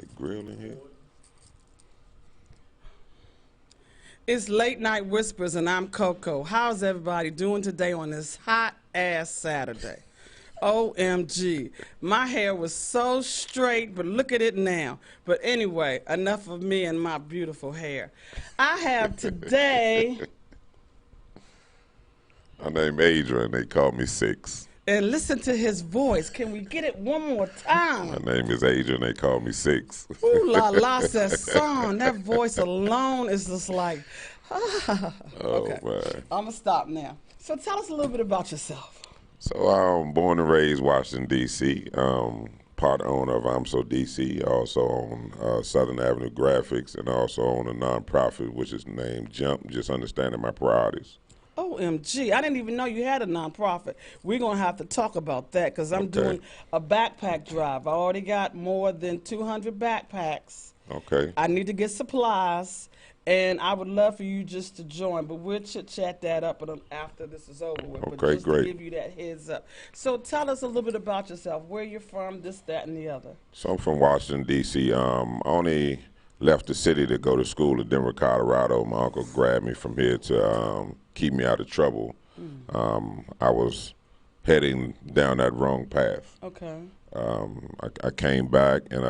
The grill in here? It's Late Night Whispers, and I'm Coco. How's everybody doing today on this hot-ass Saturday? OMG. My hair was so straight, but look at it now. But anyway, enough of me and my beautiful hair. I have today... My name Adrian. They call me Six. And listen to his voice. Can we get it one more time? My name is Adrian. They call me Six. Ooh la la, song. That voice alone is just like, ah. Okay. Man. I'm going to stop now. So tell us a little bit about yourself. So I'm born and raised Washington, D.C. Part owner of I'm So DC. Also on Southern Avenue Graphics, and also own a nonprofit which is named Jump. Just understanding my priorities. OMG, I didn't even know you had a nonprofit. We're going to have to talk about that because I'm doing a backpack drive. I already got more than 200 backpacks. Okay. I need to get supplies, and I would love for you just to join, but we'll chit-chat that up after this is over with. Okay, but just great. to give you that heads up. So tell us a little bit about yourself, where you're from, this, that, and the other. So I'm from Washington, D.C. Only left the city to go to school in Denver, Colorado. My uncle grabbed me from here to keep me out of trouble. I was heading down that wrong path. Okay. I came back and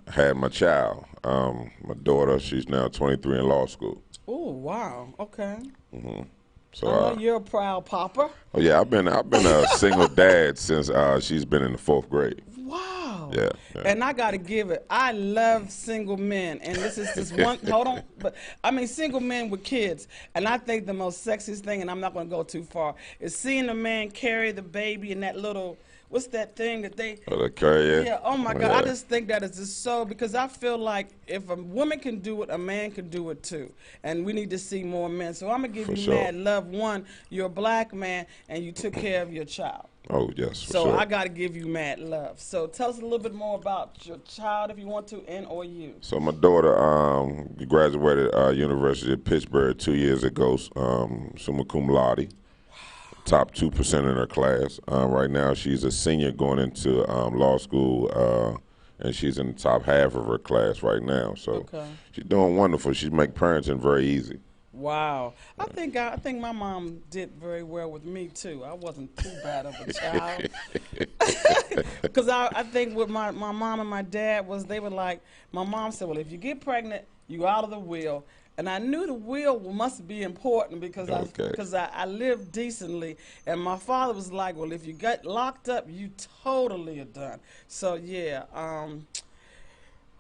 had my child. My daughter, she's now 23 in law school. Oh, wow. Okay. So I know you're a proud papa. Oh yeah, I've been a single dad since she's been in the 4th grade. Wow. Yeah. And I got to give it. I love single men. And this is just one, hold on. But I mean, single men with kids. And I think the most sexiest thing, and I'm not going to go too far, is seeing a man carry the baby in that little, what's that thing that they... Oh, the carrier? Yeah, oh my God. Yeah. I just think that is just so, because I feel like if a woman can do it, a man can do it too. And we need to see more men. So I'm going to give you mad love. One, you're a black man and you took care of your child. Oh, yes, for So sure. I got to give you mad love. So tell us a little bit more about your child if you want to, and or you. So my daughter graduated University of Pittsburgh 2 years ago, summa cum laude. Top 2% in her class. Right now she's a senior going into law school, and she's in the top half of her class right now. So she's doing wonderful. She make parenting very easy. Wow. I think my mom did very well with me too. I wasn't too bad of a child. Because I think with my mom and my dad was, they were like, my mom said, well, if you get pregnant, you out of the will. And I knew the will must be important because I lived decently. And my father was like, well, if you get locked up, you totally are done. So, yeah.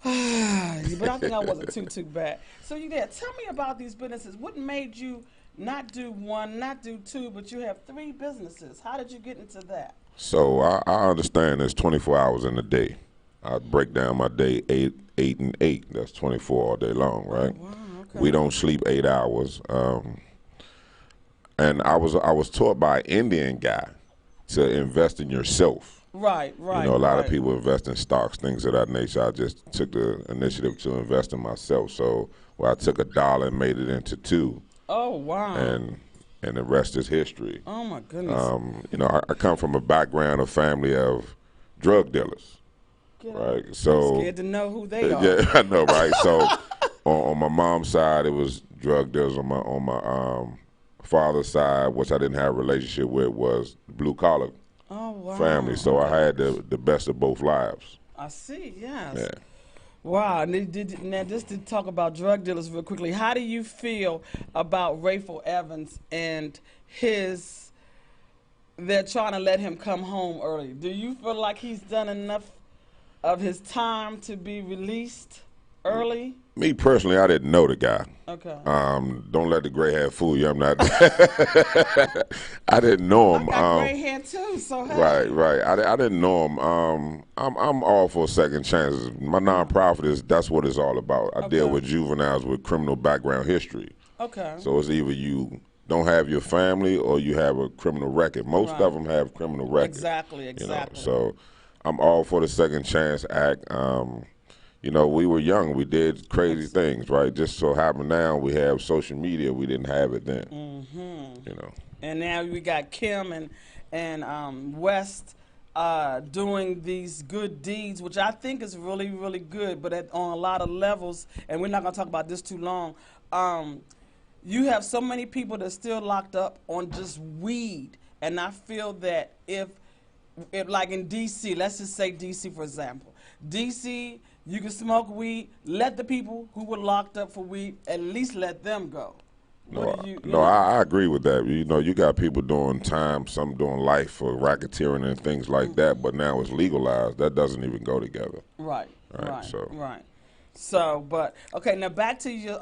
But I think I wasn't too bad. So, tell me about these businesses. What made you not do one, not do two, but you have 3 businesses? How did you get into that? So I understand there's 24 hours in a day. I break down my day 8 and 8. That's 24 all day long, right? Oh, wow. We don't sleep 8 hours. And I was taught by an Indian guy to invest in yourself. Right. You know, a lot of people invest in stocks, things of that nature. I just took the initiative to invest in myself. So I took $1 and made it into 2. Oh, wow. And the rest is history. Oh, my goodness. You know, I come from a background, a family of drug dealers. Right. So I'm scared to know who they are. Yeah, I know, right? So on my mom's side, it was drug dealers. On my father's side, which I didn't have a relationship with, was blue collar family. So I had the best of both lives. I see. Yes. Yeah. Wow. Now, just to talk about drug dealers real quickly, how do you feel about Rayful Evans and they're trying to let him come home early? Do you feel like he's done enough of his time to be released early? Me personally, I didn't know the guy. Okay. Don't let the gray hair fool you. I'm not. I didn't know him. I got gray hair too, so hey. Right. I didn't know him. I'm all for second chances. My nonprofit that's what it's all about. I deal with juveniles with criminal background history. Okay. So it's either you don't have your family or you have a criminal record. Most of them have criminal records. Exactly. You know? So I'm all for the Second Chance Act. You know, we were young. We did crazy things, right? Just so happen now we have social media. We didn't have it then. You know. And now we got Kim and West doing these good deeds, which I think is really, really good, but on a lot of levels, and we're not going to talk about this too long, you have so many people that are still locked up on just weed. And I feel that if like in D.C., let's just say D.C. for example, D.C., you can smoke weed, let the people who were locked up for weed, at least let them go. No, I agree with that. You know, you got people doing time, some doing life for racketeering and things like that, but now it's legalized. That doesn't even go together. Right. So, but okay, now back to your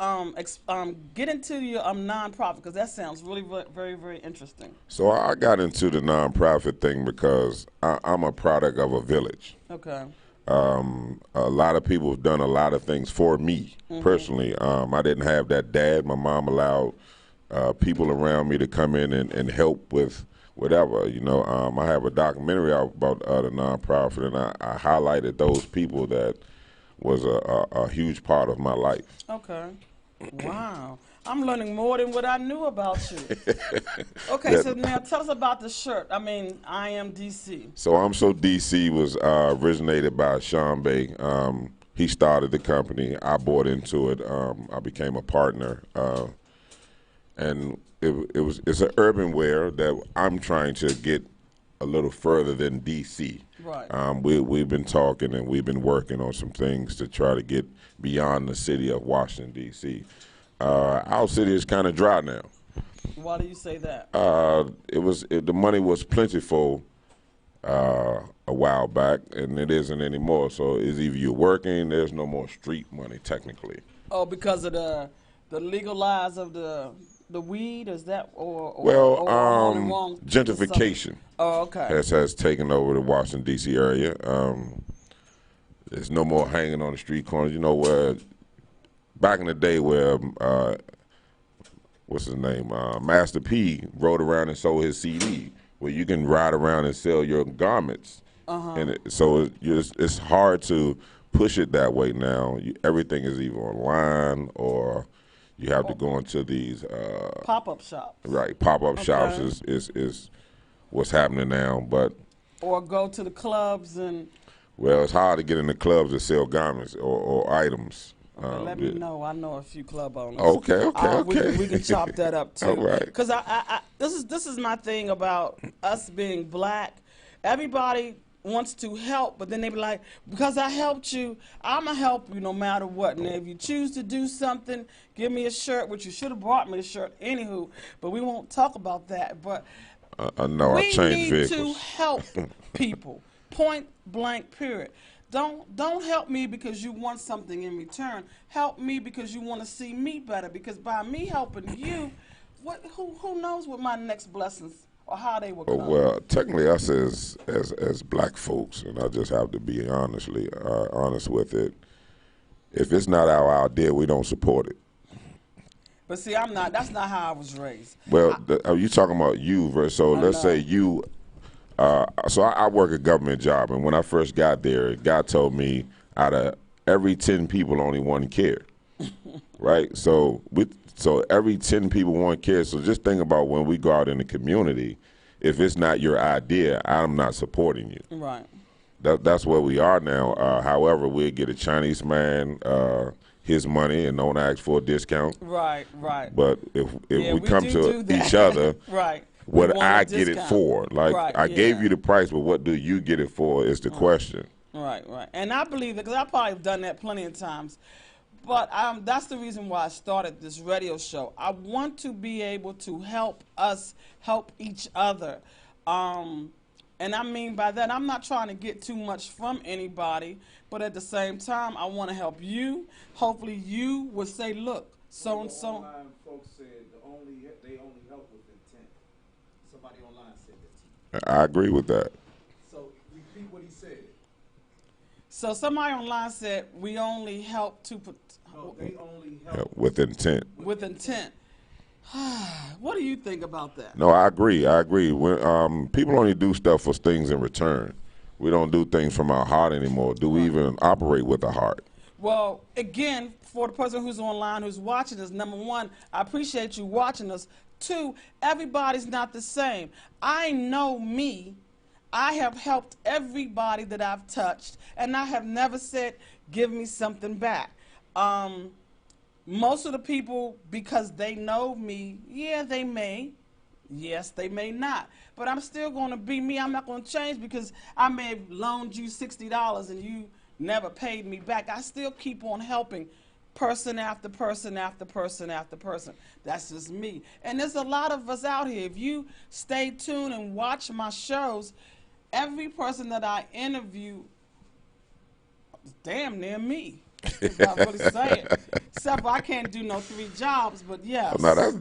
get into your nonprofit, because that sounds really very, very interesting. So I got into the nonprofit thing because I'm a product of a village. Okay. A lot of people have done a lot of things for me personally. I didn't have that dad. My mom allowed people around me to come in and help with whatever. You know, I have a documentary out about the nonprofit, and I highlighted those people that was a huge part of my life. Okay. Wow. I'm learning more than what I knew about you. Okay, so now tell us about the shirt. I mean, I am DC. So I'm So DC was originated by Sean Bay. He started the company. I bought into it. I became a partner, and it's an urban wear that I'm trying to get a little further than DC. Right. We've been talking and we've been working on some things to try to get beyond the city of Washington D.C. Our city is kind of dry now. Why do you say that? The money was plentiful a while back, and it isn't anymore. So it's either you're working, there's no more street money technically. Oh, because of the legalize of the weed, is that or gentrification. Oh, okay. Has taken over the Washington D.C. area. There's no more hanging on the street corners. You know where back in the day where what's his name, Master P rode around and sold his CD, where you can ride around and sell your garments. And it's hard to push it that way now. Everything is either online or you have to go into these pop-up shops. Right, pop-up shops is what's happening now, but or go to the clubs and. Well, it's hard to get in the clubs to sell garments or items. Okay, let me know. I know a few club owners. Okay. We can chop that up too. All right. Because this is my thing about us being black. Everybody wants to help, but then they be like, because I helped you, I'ma help you no matter what. And if you choose to do something, give me a shirt, which you should have brought me a shirt anywho. But we won't talk about that. But no, I changed vehicles. We need to help people. Point blank. Period. Don't help me because you want something in return. Help me because you want to see me better. Because by me helping you, who knows what my next blessings or how they will come. Well, technically, us as black folks, and I just have to be honest with it. If it's not our idea, we don't support it. But see, I'm not. That's not how I was raised. Well, are you talking about you? So let's say you. So I work a government job, and when I first got there, God told me out of every 10 people, only one care, right? So every 10 people, one care. So just think about when we go out in the community, if it's not your idea, I'm not supporting you. Right. That's where we are now. However, we'll get a Chinese man his money and don't ask for a discount. Right. But if we come to each other, right. What I get it for. Like, I gave you the price, but what do you get it for is the question. Right. And I believe that, because I probably have done that plenty of times. But that's the reason why I started this radio show. I want to be able to help us help each other. And I mean by that, I'm not trying to get too much from anybody, but at the same time, I want to help you. Hopefully you will say, look, so-and-so. Online folks said they only help with intent. Somebody online said that to you. I agree with that. So repeat what he said. So somebody online said we only help to put. No, they only help with intent. With intent. What do you think about that? No, I agree. When, people only do stuff for things in return. We don't do things from our heart anymore. Do we even operate with a heart? Well, again, for the person who's online, who's watching us, number one, I appreciate you watching us. Two, everybody's not the same. I know me. I have helped everybody that I've touched, and I have never said, give me something back. Most of the people, because they know me, yeah, they may. Yes, they may not. But I'm still going to be me. I'm not going to change because I may have loaned you $60 and you never paid me back. I still keep on helping person after person after person after person. That's just me. And there's a lot of us out here. If you stay tuned and watch my shows, every person that I interview is damn near me. If I really say it. Except for I can't do no 3 jobs, but yes. No, that's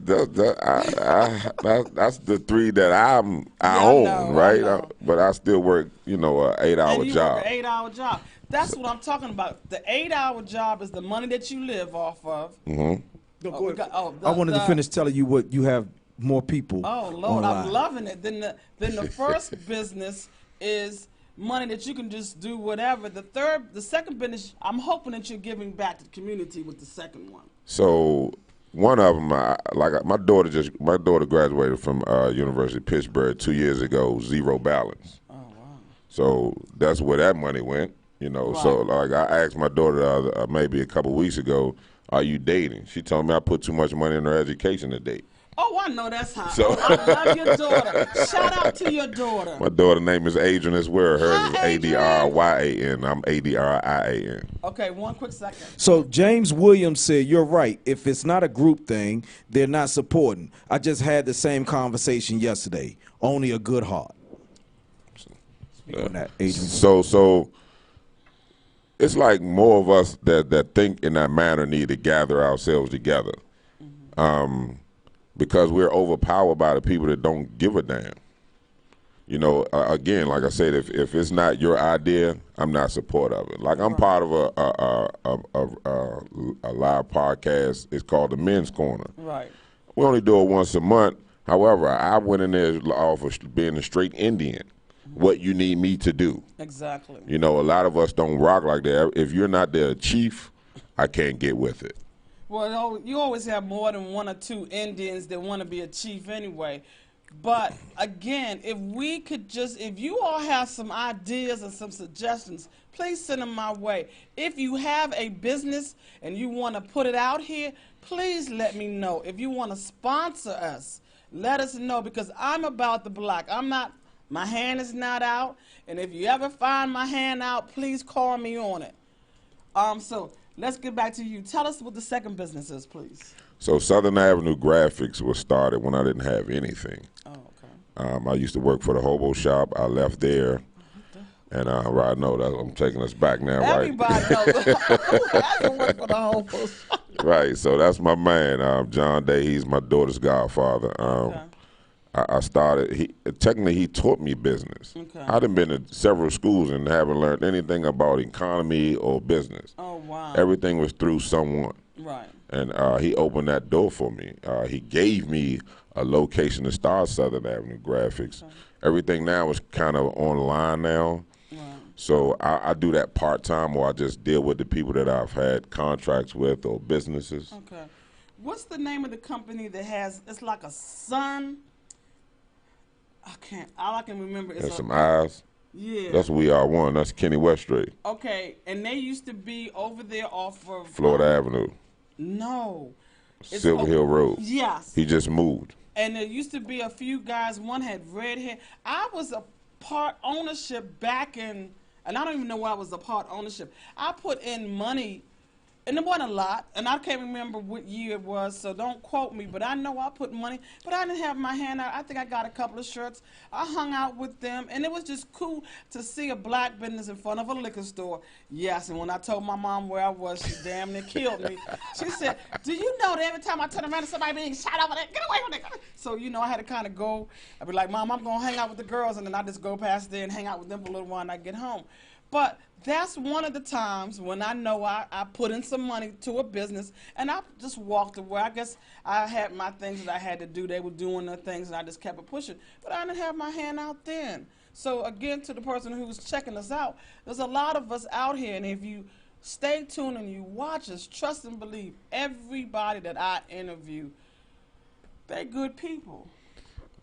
the 3 that I Yeah, I own, know, right? I know. But I still work, an 8-hour And you job. work an 8-hour job. That's what I'm talking about. The 8-hour job is the money that you live off of. No, Oh, go we ahead. got- oh, I wanted to finish telling you what you have more people. Oh Lord, online. I'm loving it. Then the first business is money that you can just do whatever. The second business, I'm hoping that you're giving back to the community with the second one. So one of them, my daughter graduated from University of Pittsburgh 2 years ago, zero balance. Oh wow. So that's where that money went. So like I asked my daughter maybe a couple weeks ago, "Are you dating?" She told me I put too much money in her education to date. Oh, I know that's hot. So- Oh, I love your daughter. Shout out to your daughter. My daughter's name is Adrian as well. Hers is Hi, Adrian. Adryan. I'm Adrian. Okay, one quick second. So James Williams said, "You're right. If it's not a group thing, they're not supporting. I just had the same conversation yesterday. Only a good heart." Speak on that, Adrian. So it's like more of us that think in that manner need to gather ourselves together, because we're overpowered by the people that don't give a damn. Again, like I said, if it's not your idea, I'm not supportive of it. Like I'm part of a live podcast. It's called the Men's Corner. Right. We only do it once a month. However, I went in there off of being a straight Indian. What you need me to do. Exactly. A lot of us don't rock like that. If you're not the chief, I can't get with it. Well, you always have more than 1 or 2 Indians that want to be a chief anyway. But again, if you all have some ideas and some suggestions, please send them my way. If you have a business and you want to put it out here, please let me know. If you want to sponsor us, let us know, because I'm about the block. My hand is not out, and if you ever find my hand out, please call me on it. So let's get back to you. Tell us what the second business is, please. So Southern Avenue Graphics was started when I didn't have anything. Oh, okay. I used to work for the Hobo Shop. I left there, and right, no, I'm taking us back now, right? Everybody knows who hasn't worked for the whole Shop. Right. So that's my man, John Day. He's my daughter's godfather. Okay. I started. He taught me business. Okay. I've been to several schools and haven't learned anything about economy or business. Oh, wow. Everything was through someone. Right. And he opened that door for me. He gave me a location to start Southern Avenue Graphics. Okay. Everything now is kind of online now. Right. So I do that part-time, or I just deal with the people that I've had contracts with or businesses. Okay. What's the name of the company that it's like a sun? All I can remember is And some eyes. Yeah. That's We Are One. That's Kenny Westray, Okay, and they used to be over there off of Florida Avenue, No. It's Silver Hill Road. Yes. He just moved. And there used to be a few guys, one had red hair. I was a part ownership back in, and I don't even know why I was a part ownership. I put in money, and it wasn't a lot, and I can't remember what year it was, so don't quote me, but I know I put money, but I didn't have my hand out. I think I got a couple of shirts. I hung out with them, and it was just cool to see a black business in front of a liquor store. Yes, and when I told my mom where I was, she damn near killed me. She said, do you know that every time I turn around, somebody being shot over there? Get away from there. So, I had to kind of go. I'd be like, Mom, I'm going to hang out with the girls, and then I just go past there and hang out with them for a little while, and I get home. But that's one of the times when I know I put in some money to a business, and I just walked away. I guess I had my things that I had to do. They were doing their things, and I just kept it pushing. But I didn't have my hand out then. So again, to the person who's checking us out, there's a lot of us out here, and if you stay tuned and you watch us, trust and believe, everybody that I interview, they're good people.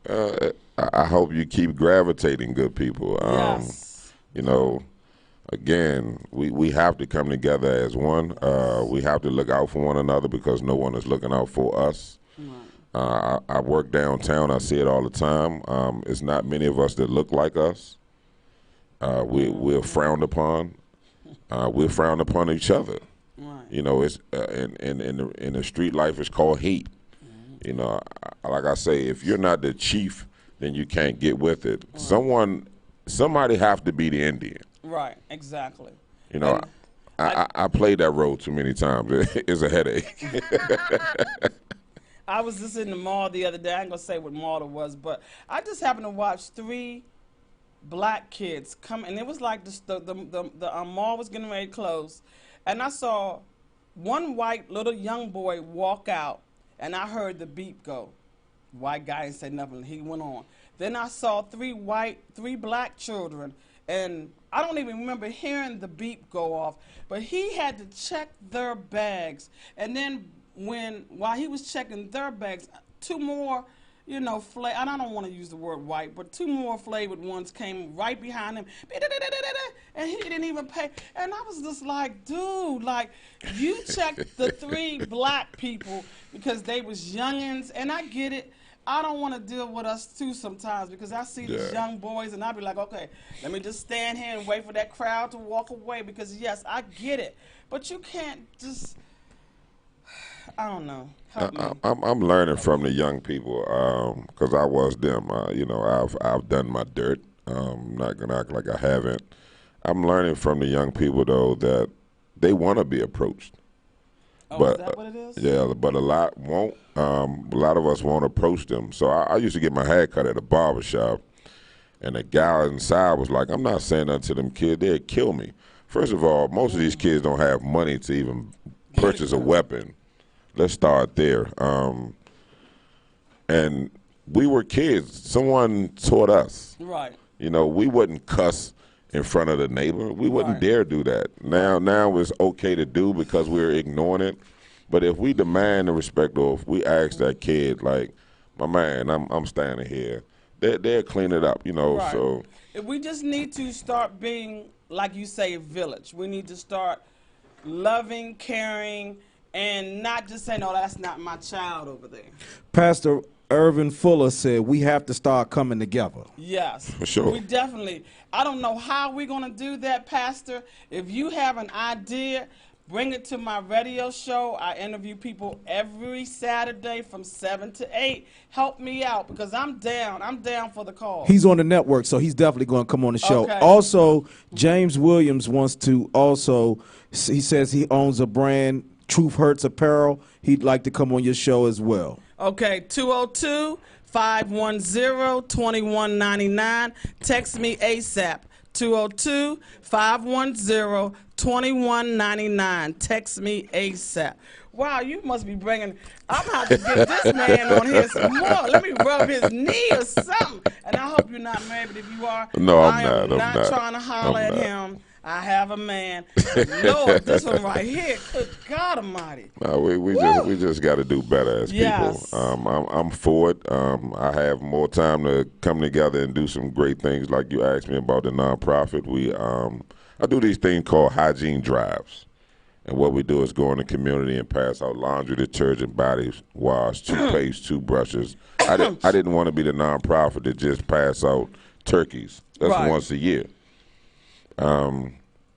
I hope you keep gravitating good people. Yes. You know, again, we have to come together as one. We have to look out for one another because no one is looking out for us. I work downtown. I see it all the time. It's not many of us that look like us. We're frowned upon. We're frowned upon each other. Right. You know, it's in the street life, it's called hate. You know, like I say, if you're not the chief, then you can't get with it. Somebody have to be the Indian. Right. Exactly. You know, I played that role too many times. It's a headache. I was just in the mall the other day. I ain't gonna say what mall it was, but I just happened to watch 3 black kids come, and it was like the mall was getting ready to close, and I saw one white little young boy walk out, and I heard the beep go. White guy ain't said nothing. He went on. Then I saw 3 black children, and I don't even remember hearing the beep go off, but he had to check their bags, and then while he was checking their bags, 2 more, you know, I don't want to use the word white, but 2 more flavored ones came right behind him, and he didn't even pay. And I was just like, dude, like, you checked the 3 black people because they was youngins, and I get it. I don't want to deal with us too sometimes because I see these young boys and I be like, okay, let me just stand here and wait for that crowd to walk away because, yes, I get it. But you can't just, I don't know. Help me. I'm learning from the young people because I was them. You know, I've done my dirt. I'm not gonna act like I haven't. I'm learning from the young people though that they want to be approached. Oh, But is that what it is? yeah, but a lot won't. A lot of us won't approach them. So I used to get my hair cut at a barber shop, and the guy inside was like, "I'm not saying nothing to them kids. They'd kill me." First of all, most of these kids don't have money to even purchase a weapon. Let's start there. And we were kids. Someone taught us. Right. You know, we wouldn't cuss in front of the neighbor. We wouldn't Right. dare do that. Now it's okay to do because we're ignoring it. But if we demand the respect, or if we ask that kid, like, my man, I'm standing here, they'll clean it up, you know. Right. So We just need to start being, like you say, a village. We need to start loving, caring, and not just say, no, that's not my child over there. Pastor Irvin Fuller said we have to start coming together. Yes. For sure. We definitely. I don't know how we're going to do that, Pastor. If you have an idea, bring it to my radio show. I interview people every Saturday from 7 to 8. Help me out because I'm down. I'm down for the cause. He's on the network, so he's definitely going to come on the show. Okay. Also, James Williams wants to also, he says he owns a brand, Truth Hurts Apparel. He'd like to come on your show as well. Okay, 202-510-2199. Text me ASAP. 202-510-2199. Text me ASAP. Wow, you must be bringing. I'm going to have to get this man on here some more. Let me rub his knee or something. And I hope you're not married, but if you are, No, I'm I not. am I'm not not. trying to holler I'm at not. him. I have a man. Lord, this one right here. Good God Almighty. no, we just got to do better as Yes. people. I'm for it. I have more time to come together and do some great things like you asked me about the nonprofit. I do these things called hygiene drives. And what we do is go in the community and pass out laundry detergent, body wash, toothpaste, toothbrushes. I didn't want to be the nonprofit that just pass out turkeys. That's Right. once a year.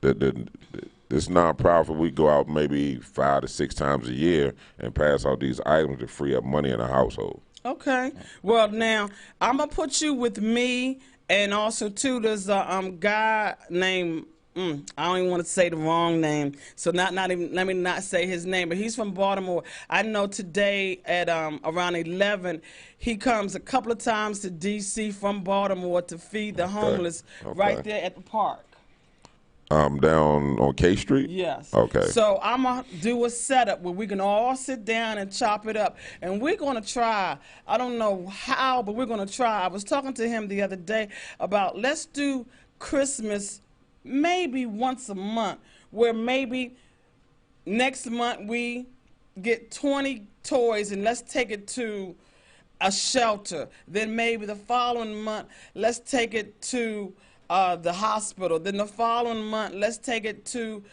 This nonprofit, we go out maybe 5 to 6 times a year and pass out these items to free up money in a household. Okay. Well, now I'm gonna put you with me, and also too, there's a guy named. I don't even want to say the wrong name, so not even let me not say his name. But he's from Baltimore. I know today at around 11, he comes a couple of times to D.C. from Baltimore to feed the homeless right there at the park. Down on K Street? Yes. Okay. So I'm going to do a setup where we can all sit down and chop it up. And we're going to try, I don't know how, but we're going to try. I was talking to him the other day about let's do Christmas maybe once a month, where maybe next month we get 20 toys and let's take it to a shelter. Then maybe the following month, let's take it to the hospital. Then the following month, let's take it to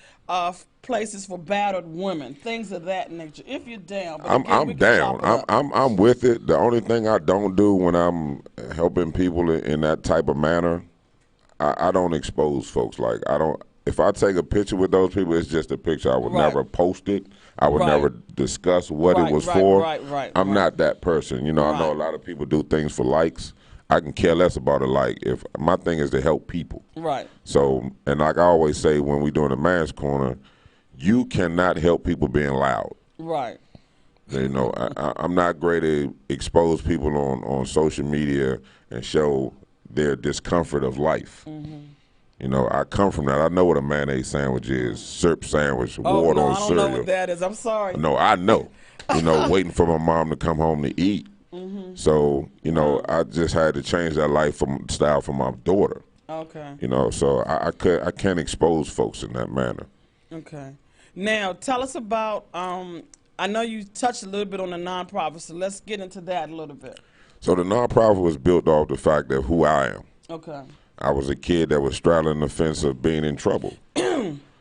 places for battered women, things of that nature. If you're down, but again, I'm we can down. chop it up. I'm with it. The only thing I don't do when I'm helping people in that type of manner, I don't expose folks. Like I don't. If I take a picture with those people, it's just a picture. I would Right. never post it. I would Right. never discuss what Right, it was right, for. right, I'm right. not that person. You know, I know a Right. lot of people do things for likes. I can care less about a like. If my thing is to help people. Right. So, and like I always say when we doing the man's corner, you cannot help people being loud. Right. You know, I'm not great to expose people on social media and show their discomfort of life. Mm-hmm. You know, I come from that. I know what a mayonnaise sandwich is, syrup sandwich, Oh water no, on I don't cereal. know what that is. I'm sorry. No, I know. You know, waiting for my mom to come home to eat. Mm-hmm. So, you know, I just had to change that style for my daughter. Okay. You know, so I can't expose folks in that manner. Okay. Now, tell us about. I know you touched a little bit on the nonprofit, so let's get into that a little bit. So the nonprofit was built off the fact of who I am. Okay. I was a kid that was straddling the fence of being in trouble.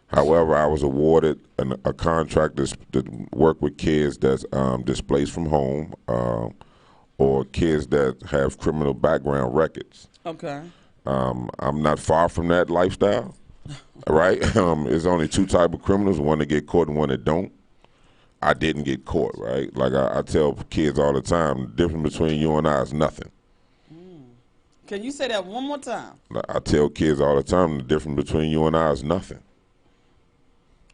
However, I was awarded a contract to work with kids that's displaced from home or kids that have criminal background records. Okay. I'm not far from that lifestyle, right? There's only two type of criminals, one that get caught and one that don't. I didn't get caught, right? Like I tell kids all the time, the difference between you and I is nothing. Can you say that one more time? I tell kids all the time, the difference between you and I is nothing.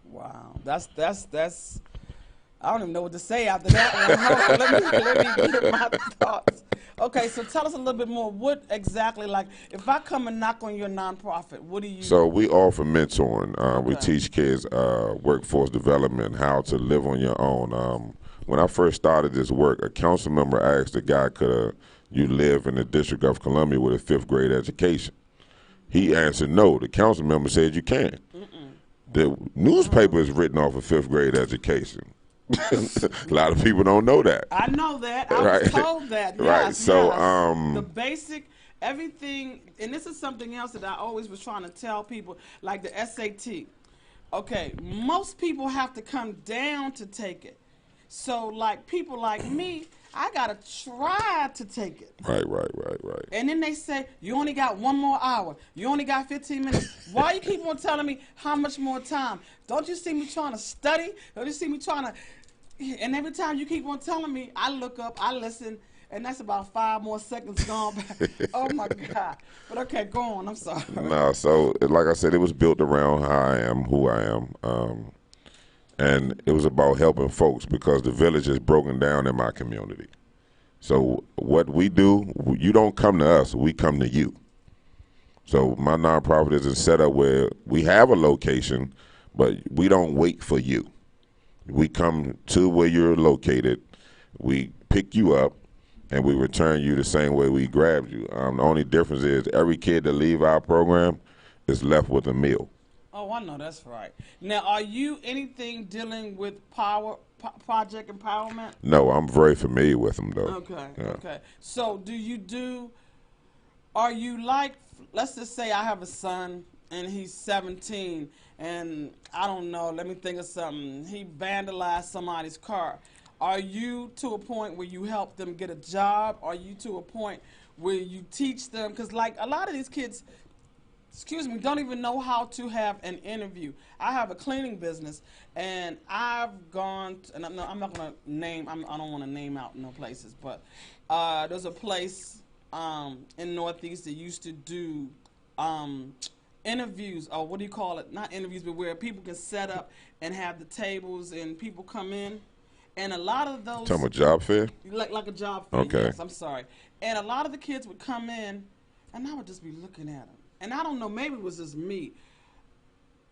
Wow. That's. I don't even know what to say after that one. Hold on, let me get my thoughts. Okay, so tell us a little bit more. What exactly, like, if I come and knock on your nonprofit, what do you? So we offer mentoring. We Okay. teach kids workforce development, how to live on your own. When I first started this work, a council member asked the guy, could you live in the District of Columbia with a 5th grade education? He answered no. The council member said you can. The newspaper is written off a 5th grade education. A lot of people don't know that. I know that. I Right. was told that. Yes, Right. So, yes. The basic, everything, and this is something else that I always was trying to tell people, like the SAT. Okay, most people have to come down to take it. So, like people like me, I gotta try to take it. Right. And then they say, you only got 1 more hour. You only got 15 minutes. Why you keep on telling me how much more time? Don't you see me trying to study? Don't you see me trying to... And every time you keep on telling me, I look up, I listen, and that's about 5 more seconds gone by. Oh, my God. But, okay, go on. I'm sorry. No, so like I said, it was built around how I am, who I am. And it was about helping folks because the village is broken down in my community. So what we do, you don't come to us, we come to you. So my nonprofit is set up where we have a location, but we don't wait for you. We come to where you're located, we pick you up, and we return you the same way we grabbed you. The only difference is every kid that leave our program is left with a meal. Oh, I know that's right. Now, are you anything dealing with project empowerment? No, I'm very familiar with them, though. Okay, Yeah. okay. So are you like, let's just say I have a son and he's 17 and I don't know, let me think of something. He vandalized somebody's car. Are you to a point where you help them get a job? Are you to a point where you teach them? Because like a lot of these kids, don't even know how to have an interview. I have a cleaning business, and I've gone, and I'm not going to name, I don't want to name out no places, but there's a place in Northeast that used to do interviews, or what do you call it? Not interviews, but where people can set up and have the tables and people come in. And a lot of those... Talking about job fair? Like a job fair, Okay. yes, I'm sorry. And a lot of the kids would come in, and I would just be looking at them. And I don't know, maybe it was just me.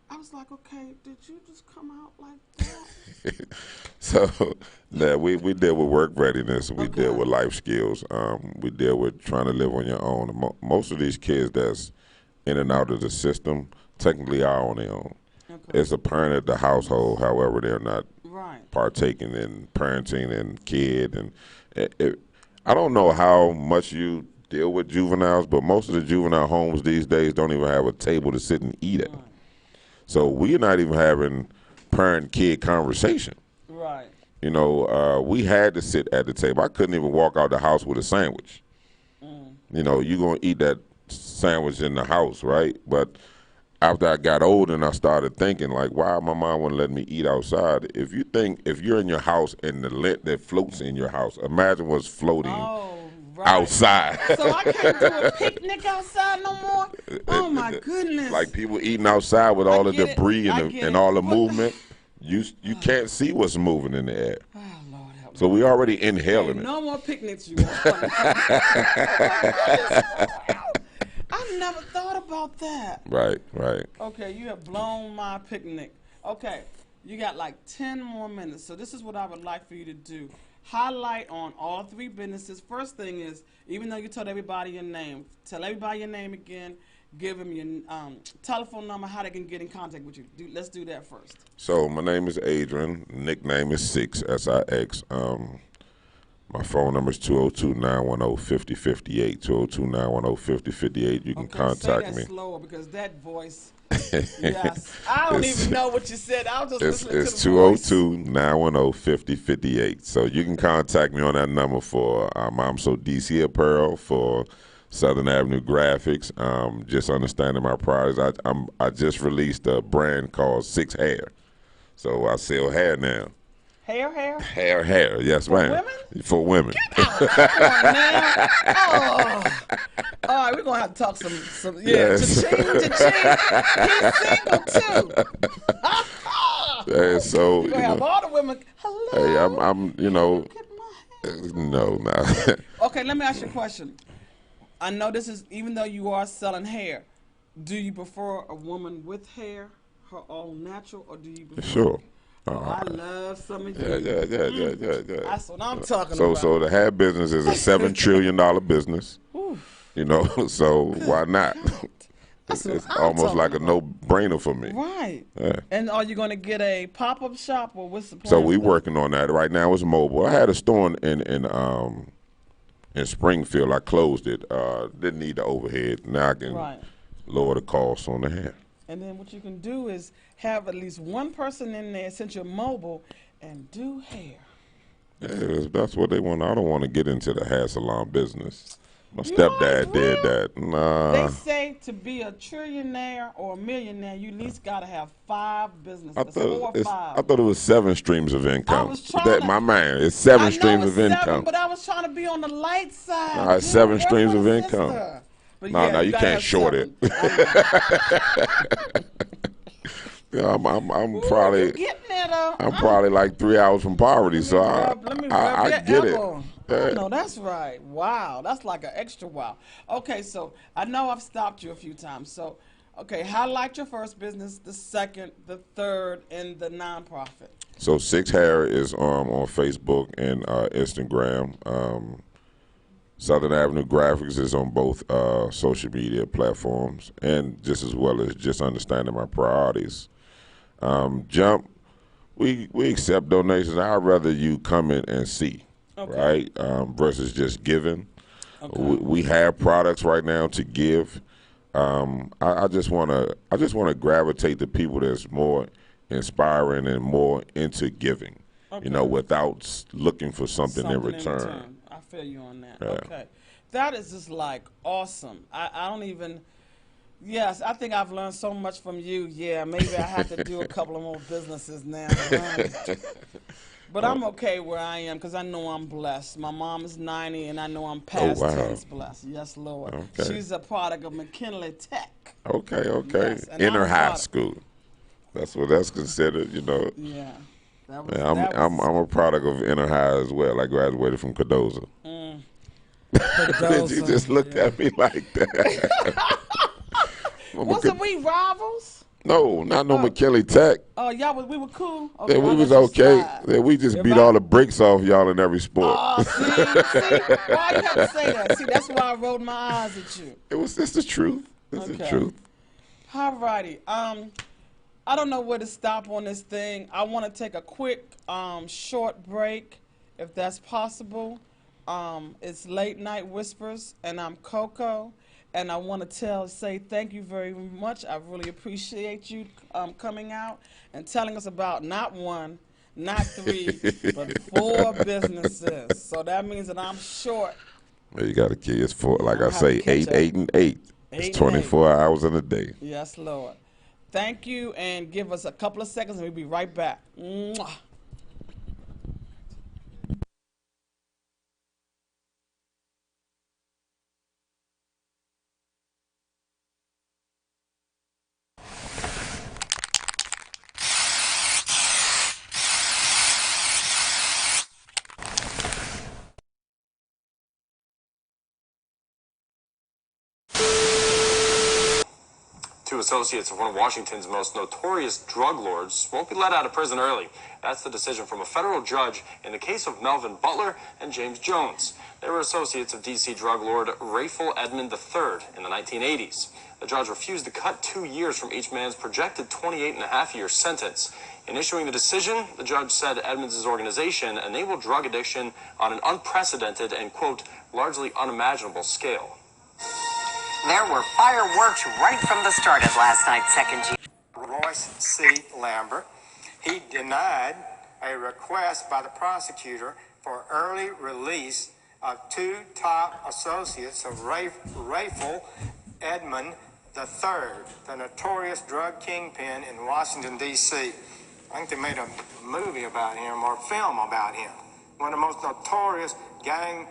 I was like, okay, did you just come out like that? So we deal with work readiness. We Okay. deal with life skills. We deal with trying to live on your own. Most of these kids that's in and out of the system technically are on their own. Okay. It's a parent at the household, however, they're not Right. partaking in parenting and kid. And I don't know how much you deal with juveniles, but most of the juvenile homes these days don't even have a table to sit and eat at. So we're not even having parent-kid conversation. Right. You know, we had to sit at the table. I couldn't even walk out the house with a sandwich. You know, you're going to eat that sandwich in the house, right? But after I got older and I started thinking, like, why my mom wouldn't let me eat outside? If you're in your house and the lint that floats in your house, imagine what's floating Oh, right. outside. So I can't do a picnic outside no more? Oh, my goodness. Like people eating outside with all the get it. debris I and, get and it. all the What the- movement. You can't see what's moving in the air. Oh, Lord help me. So we already Hey, inhaling it. no more picnics, you all. I never thought about that. Right, right. Okay, you have blown my picnic. Okay, you got like 10 more minutes. So this is what I would like for you to do. Highlight on all three businesses. First thing is, even though you told everybody your name, tell everybody your name again. Give them your telephone number, how they can get in contact with you. Let's do that first. So my name is Adrian. Nickname is Six, S-I-X. My phone number is 202-910-5058. 202-910-5058. You can contact say that me. slower because that voice. Yes, I don't even know what you said. I was just listening It's to the voice. 202-910-5058. So you can contact me on that number for I'm So DC Apparel, for Southern Avenue Graphics. Just understanding my priorities. I just released a brand called Six Hair. So I sell hair now. Hair? Hair. Yes, ma'am. women? For women. Come on now. Oh. All right, we're going to have to talk some Yes. cha-ching. He's single, too. And so, You're going to have all the women, hello. hey, I'm Get my hair. no. Okay, let me ask you a question. I know this is, even though you are selling hair, do you prefer a woman with hair, her all natural, or do you prefer? Sure. Oh, I love some of you. Yeah. That's what I'm talking So, about. so the hair business is a $7 trillion business. You know, so why not? That's It's what I'm almost like a talking about. no-brainer for me. Right. Yeah. And are you going to get a pop-up shop, or what's the plan? So we with that? working on that right now. It's mobile. I had a store in Springfield. I closed it. Didn't need the overhead. Now I can Right. lower the cost on the hair. And then what you can do is have at least one person in there, since you're mobile, and do hair. Yeah, that's what they want. I don't want to get into the hair salon business. My You stepdad might did well. that. Nah. They say to be a trillionaire or a millionaire, you at least got to have 5 businesses. 4 or 5. I thought it was 7 streams of income. was trying to- My man, it's 7 I know streams it's of 7, income. but I was trying to be on the light side. Nah, it's dude. 7 Work streams with of a income. sister. But No, yeah, you gotta can't have short 7. it. Yeah, I'm Ooh, probably you getting there, though. I'm probably like 3 hours from poverty, so Let me rub I your get elbow. it. Oh, no, that's right. Wow, that's like an extra wow. Okay, so I know I've stopped you a few times. So, okay, highlight your first business, the second, the third, and the nonprofit. So Six Hair is on Facebook and Instagram. Southern Avenue Graphics is on both social media platforms, and just as well as just understanding my priorities. Jump, we accept donations. I'd rather you come in and see, Okay. right? Versus just giving. Okay. We have products right now to give. I just wanna gravitate to people that's more inspiring and more into giving. You know, without looking for something in return. I feel you on that. Yeah. Okay. That is just like awesome. I don't even. Yes, I think I've learned so much from you. Yeah, maybe I have to do a couple of more businesses now. But I'm okay where I am because I know I'm blessed. My mom is 90, and I know I'm past wow. tense blessed. Yes, Lord. Okay. She's a product of McKinley Tech. Okay. Yes, and Inner I'm high proud of- school. That's what that's considered. You know. Yeah. That was, Yeah, that I'm a product of inner high as well. I graduated from Cardozo. You just looked at me like that. Wasn't we rivals? No, not no McKinley Tech. Oh, we were cool. Okay, Yeah, we I'll was let you okay. slide. Yeah, we just If beat I- all the bricks off y'all in every sport. Oh, see, why you have to say that? See, that's why I rolled my eyes at you. It's the truth. It's the Okay. truth. All righty. I don't know where to stop on this thing. I want to take a quick, short break, if that's possible. It's Late Night Whispers, and I'm Coco. And I want to say thank you very much. I really appreciate you coming out and telling us about not one, not three, but four businesses. So that means that I'm short. Well, you got to kid. It's four, Yeah, like I'm I gonna have to say, catch up. 8, 8, and 8. It's 8 and 8. 24 hours in a day. Yes, Lord. Thank you, and give us a couple of seconds, and we'll be right back. Mwah. Two associates of one of Washington's most notorious drug lords won't be let out of prison early. That's the decision from a federal judge in the case of Melvin Butler and James Jones. They were associates of D.C. drug lord Rayful Edmond III in the 1980s. The judge refused to cut 2 years from each man's projected 28-and-a-half-year sentence. In issuing the decision, the judge said Edmonds' organization enabled drug addiction on an unprecedented and, quote, largely unimaginable scale. There were fireworks right from the start of last night's second G. Royce C. Lambert. He denied a request by the prosecutor for early release of two top associates of Rayful Edmond III, the notorious drug kingpin in Washington, D.C. I think they made a movie about him or film about him. One of the most notorious gang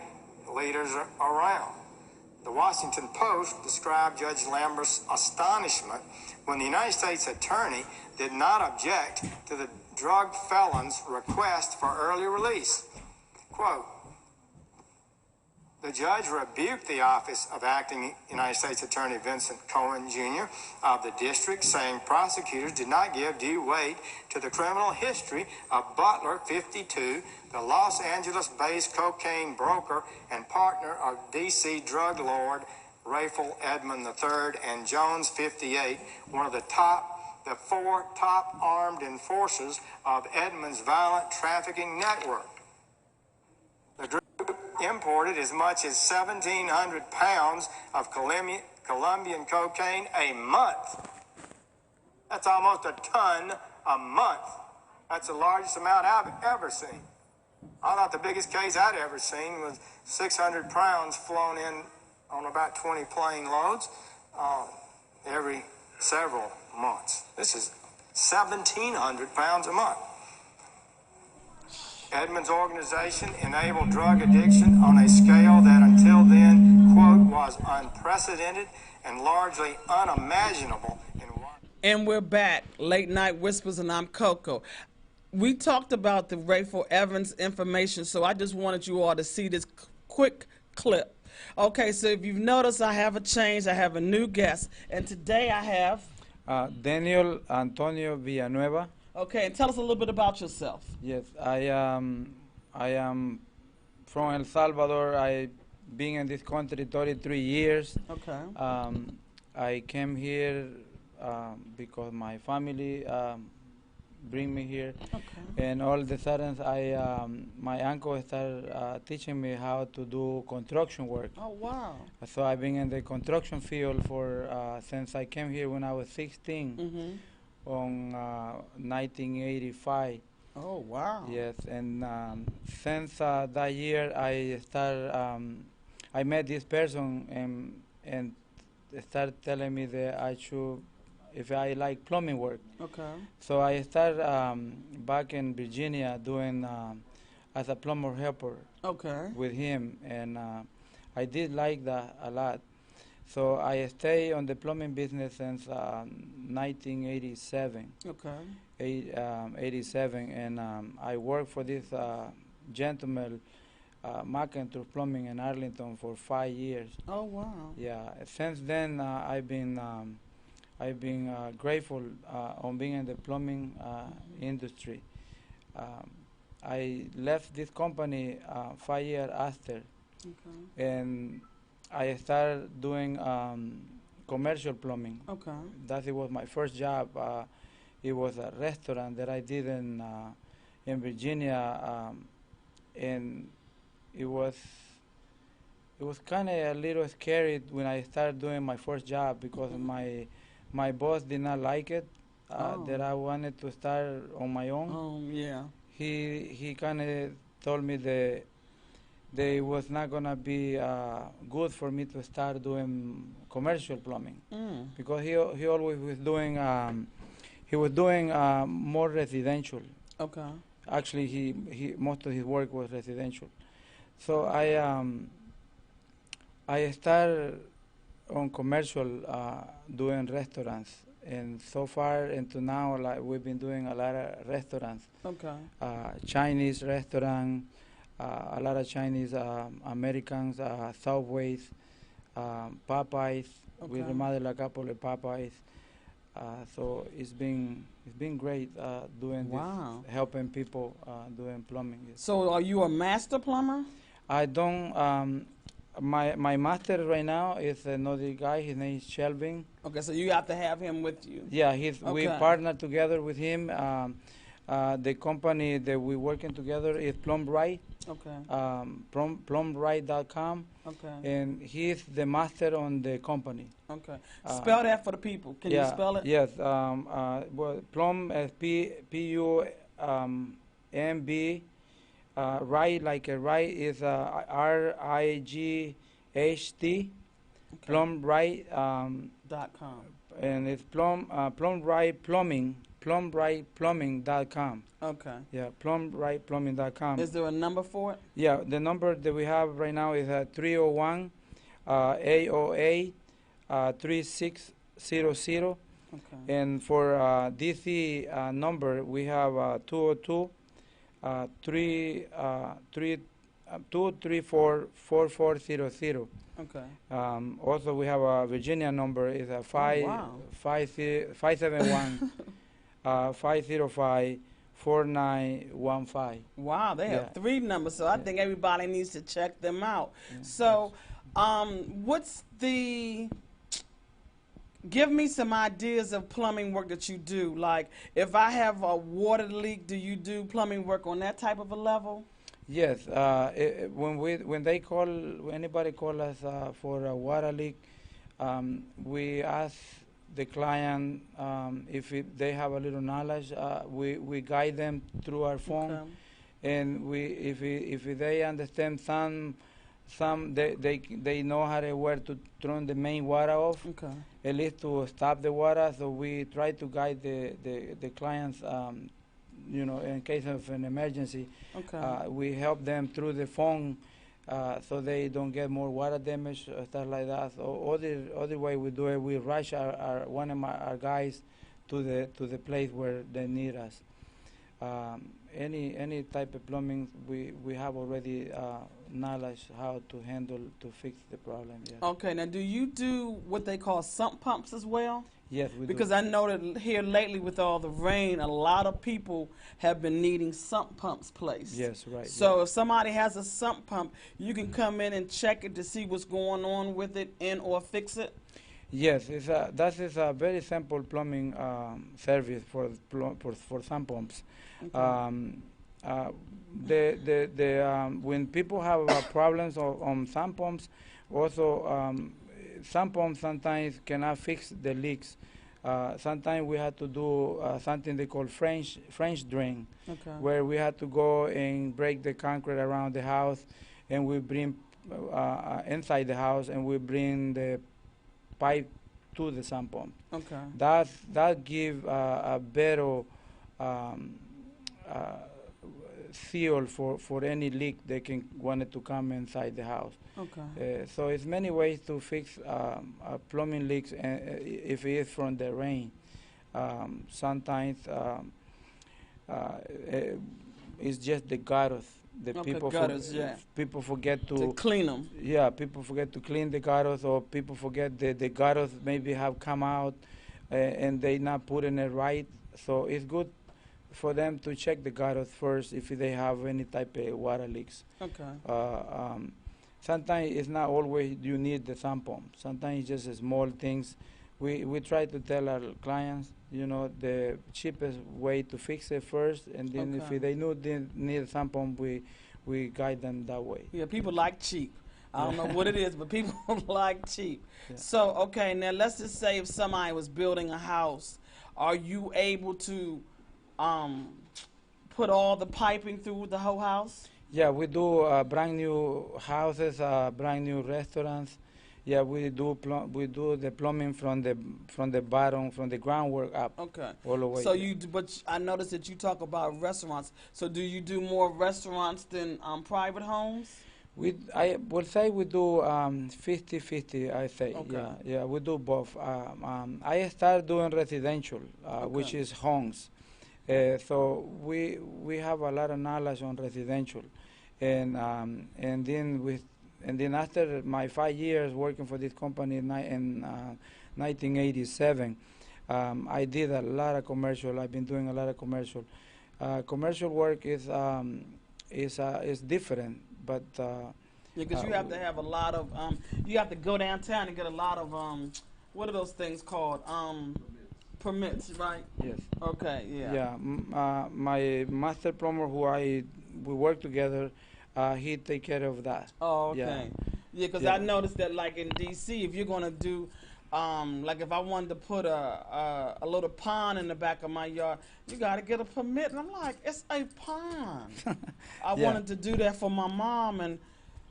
leaders around. The Washington Post described Judge Lambert's astonishment when the United States Attorney did not object to the drug felon's request for early release. Quote, the judge rebuked the office of acting United States Attorney Vincent Cohen, Jr. of the district, saying prosecutors did not give due weight to the criminal history of Butler, 52, the Los Angeles-based cocaine broker and partner of D.C. drug lord Rayful Edmond III, and Jones, 58, one of the four top armed enforcers of Edmond's violent trafficking network. The group imported as much as 1,700 pounds of Colombian cocaine a month. That's almost a ton a month. That's the largest amount I've ever seen. I thought the biggest case I'd ever seen was 600 pounds flown in on about 20 plane loads every several months. This is 1,700 pounds a month. Edmond's organization enabled drug addiction on a scale that until then, quote, was unprecedented and largely unimaginable in Washington. And we're back. Late Night Whispers, and I'm Coco. We talked about the Rayful Evans information, so I just wanted you all to see this quick clip. Okay, so if you've noticed, I have a change. I have a new guest, and today I have... Daniel Antonio Villanueva. Okay, and tell us a little bit about yourself. Yes, I am from El Salvador. I've been in this country 33 years. Okay. I came here because my family bring me here. Okay. And all of a sudden, my uncle started teaching me how to do construction work. Oh, wow. So I've been in the construction field for since I came here when I was 16. Mm-hmm. On 1985. Oh, wow. Yes, and since that year I met this person and started telling me that I should, if I like plumbing work. Okay. So I started back in Virginia doing as a plumber helper. Okay. With him, and I did like that a lot. So I stayed on the plumbing business since 1987. Okay. 87, and I worked for this gentleman, McIntyre Plumbing in Arlington, for 5 years. Oh, wow. Yeah. Since then, I've been grateful on being in the plumbing industry. I left this company 5 years after, Okay. and I started doing commercial plumbing. Okay. That it was my first job. It was a restaurant that I did in Virginia, and it was it was kind of a little scary when I started doing my first job because my boss did not like it that I wanted to start on my own. Yeah. He kind of told me that it was not gonna be good for me to start doing commercial plumbing because he always was doing more residential. Okay. Actually, he most of his work was residential. So I started on commercial doing restaurants, and so far into now, like we've been doing a lot of restaurants. Okay. Chinese restaurant, a lot of Chinese Americans, Subways, Popeyes. We Okay. remodeled a couple of Popeyes. So it's been great doing Wow. this, helping people doing plumbing. Yes. So are you a master plumber? I don't. My master right now is another guy. His name is Shelvin. Okay, so you have to have him with you. Yeah, we Okay. partner together with him. The company that we're working together is Plumbright, Okay. plumbright.com, Okay. and he's the master on the company. Okay. Spell that for the people. Can you spell it? Yes. Well, Plum is PUMB. Right, like a right is RIGHT. Okay. Plumbright. .com. And it's Plumbright Plumbing. Plumbrightplumbing.com. Okay. Yeah, plumbrightplumbing.com. Is there a number for it? Yeah, the number that we have right now is 301 808 3600. Okay. And for DC number, we have 202 234 4400. Okay. Also, we have a Virginia number is a 571 505 4915. Wow, they have 3 numbers, so I think everybody needs to check them out. Yeah. So, what's the? Give me some ideas of plumbing work that you do. Like, if I have a water leak, do you do plumbing work on that type of a level? Yes, when anybody call us for a water leak, we ask the client if they have a little knowledge. We guide them through our phone, Okay. and if they understand some they know where to turn the main water off, Okay. at least to stop the water. So we try to guide the clients. In case of an emergency, Okay. we help them through the phone so they don't get more water damage, stuff like that. So other way we do it, we rush our guys to the place where they need us. Any type of plumbing, we have already knowledge how to handle to fix the problem. Yeah. Okay. Now, do you do what they call sump pumps as well? Yes, we Because do. I know that here lately with all the rain, a lot of people have been needing sump pumps placed. Yes, right. So if somebody has a sump pump, you can come in and check it to see what's going on with it and or fix it. Yes, that is a very simple plumbing service for sump pumps. Okay. When people have problems on sump pumps, also sump pumps sometimes cannot fix the leaks. Sometimes we have to do something they call French drain, Okay. where we have to go and break the concrete around the house, and we bring inside the house, and we bring the pipe to the sump pump. Okay. That give a better seal for any leak they can want to come inside the house. Okay. So it's many ways to fix plumbing leaks if it is from the rain. Sometimes it's just the gutters. Gutters, yeah. People forget To clean them. yeah, people forget to clean the gutters, or people forget the gutters maybe have come out and they not putting it right. So it's good for them to check the gutters first if they have any type of water leaks. Okay. Sometimes it's not always you need the sump pump. Sometimes it's just small things. We try to tell our clients, the cheapest way to fix it first, and then Okay. if they need a sump pump, we guide them that way. Yeah, people like cheap. I don't know what it is, but people like cheap. Yeah. So, okay, now let's just say if somebody was building a house, are you able to um, put all the piping through the whole house? Yeah, we do brand new houses, brand new restaurants. Yeah, we do the plumbing from the bottom, from the groundwork up, Okay. all the way. So you, but I noticed that you talk about restaurants. So do you do more restaurants than private homes? I would say we do 50-50, I say. Okay. Yeah, we do both. I started doing residential, which Okay. is homes. So we have a lot of knowledge on residential, and then after my 5 years working for this company in 1987, I did a lot of commercial. I've been doing a lot of commercial. Commercial work is different, but Yeah, because you have to have a lot of you have to go downtown and get a lot of what are those things called? Permits, right? yes. Okay, yeah. Yeah, my master plumber we work together, he take care of that. Oh, Yeah. okay. Yeah, because Yeah. I noticed that like in DC, if you're gonna do like if I wanted to put a little pond in the back of my yard, you gotta get a permit. And I'm like, it's a pond. I Yeah. wanted to do that for my mom, and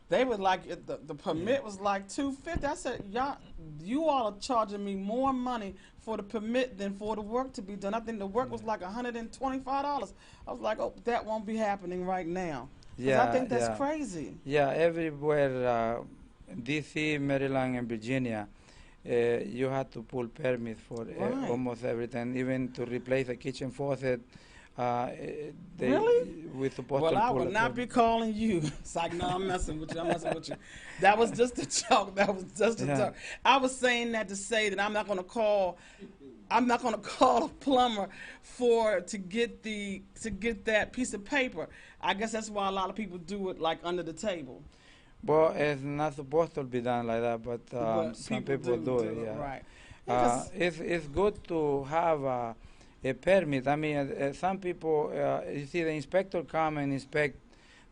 they were like, the permit was like $250. I said, you all are charging me more money for the permit than for the work to be done. I think the work was like $125. I was like, oh, that won't be happening right now. 'Cause I Yeah, think that's yeah. crazy. Yeah, everywhere, DC, Maryland, and Virginia, you have to pull permits for Right. almost everything, even to replace a kitchen faucet. Really? We're supposed Well, to I pull will a not be permit. calling you. It's like, no, I'm messing with you. I'm messing with you. That was just a joke. That was just a Yeah. joke. I was saying that to say that I'm not going to call a plumber to get that piece of paper. I guess that's why a lot of people do it like under the table. Well, it's not supposed to be done like that, but But some people do it. Yeah. right. Yeah, 'cause- It's good to have a permit. I mean, some people, you see, the inspector come and inspect,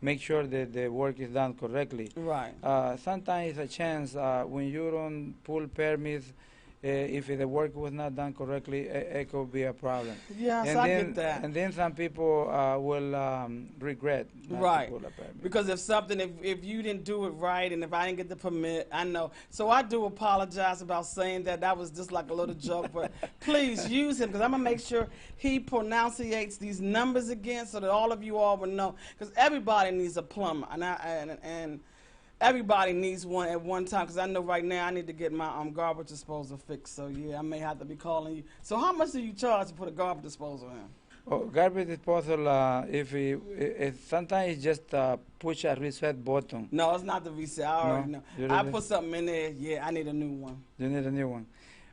make sure that the work is done correctly. right. Sometimes it's a chance when you don't pull permits, if the work was not done correctly, it could be a problem. Yes, and I then, get that. And then some people will regret not Right. to pull a permit. Because if you didn't do it right and if I didn't get the permit, I know. So I do apologize about saying that. That was just like a little joke, but please use him because I'm going to make sure he pronunciates these numbers again so that all of you all will know. Because everybody needs a plumber and everybody needs one at one time because I know right now I need to get my garbage disposal fixed. So, yeah, I may have to be calling you. So how much do you charge to put a garbage disposal in? Oh, garbage disposal, sometimes it's just push a reset button. No, it's not the reset. I already know. You I really- put something in there. Yeah, I need a new one. You need a new one.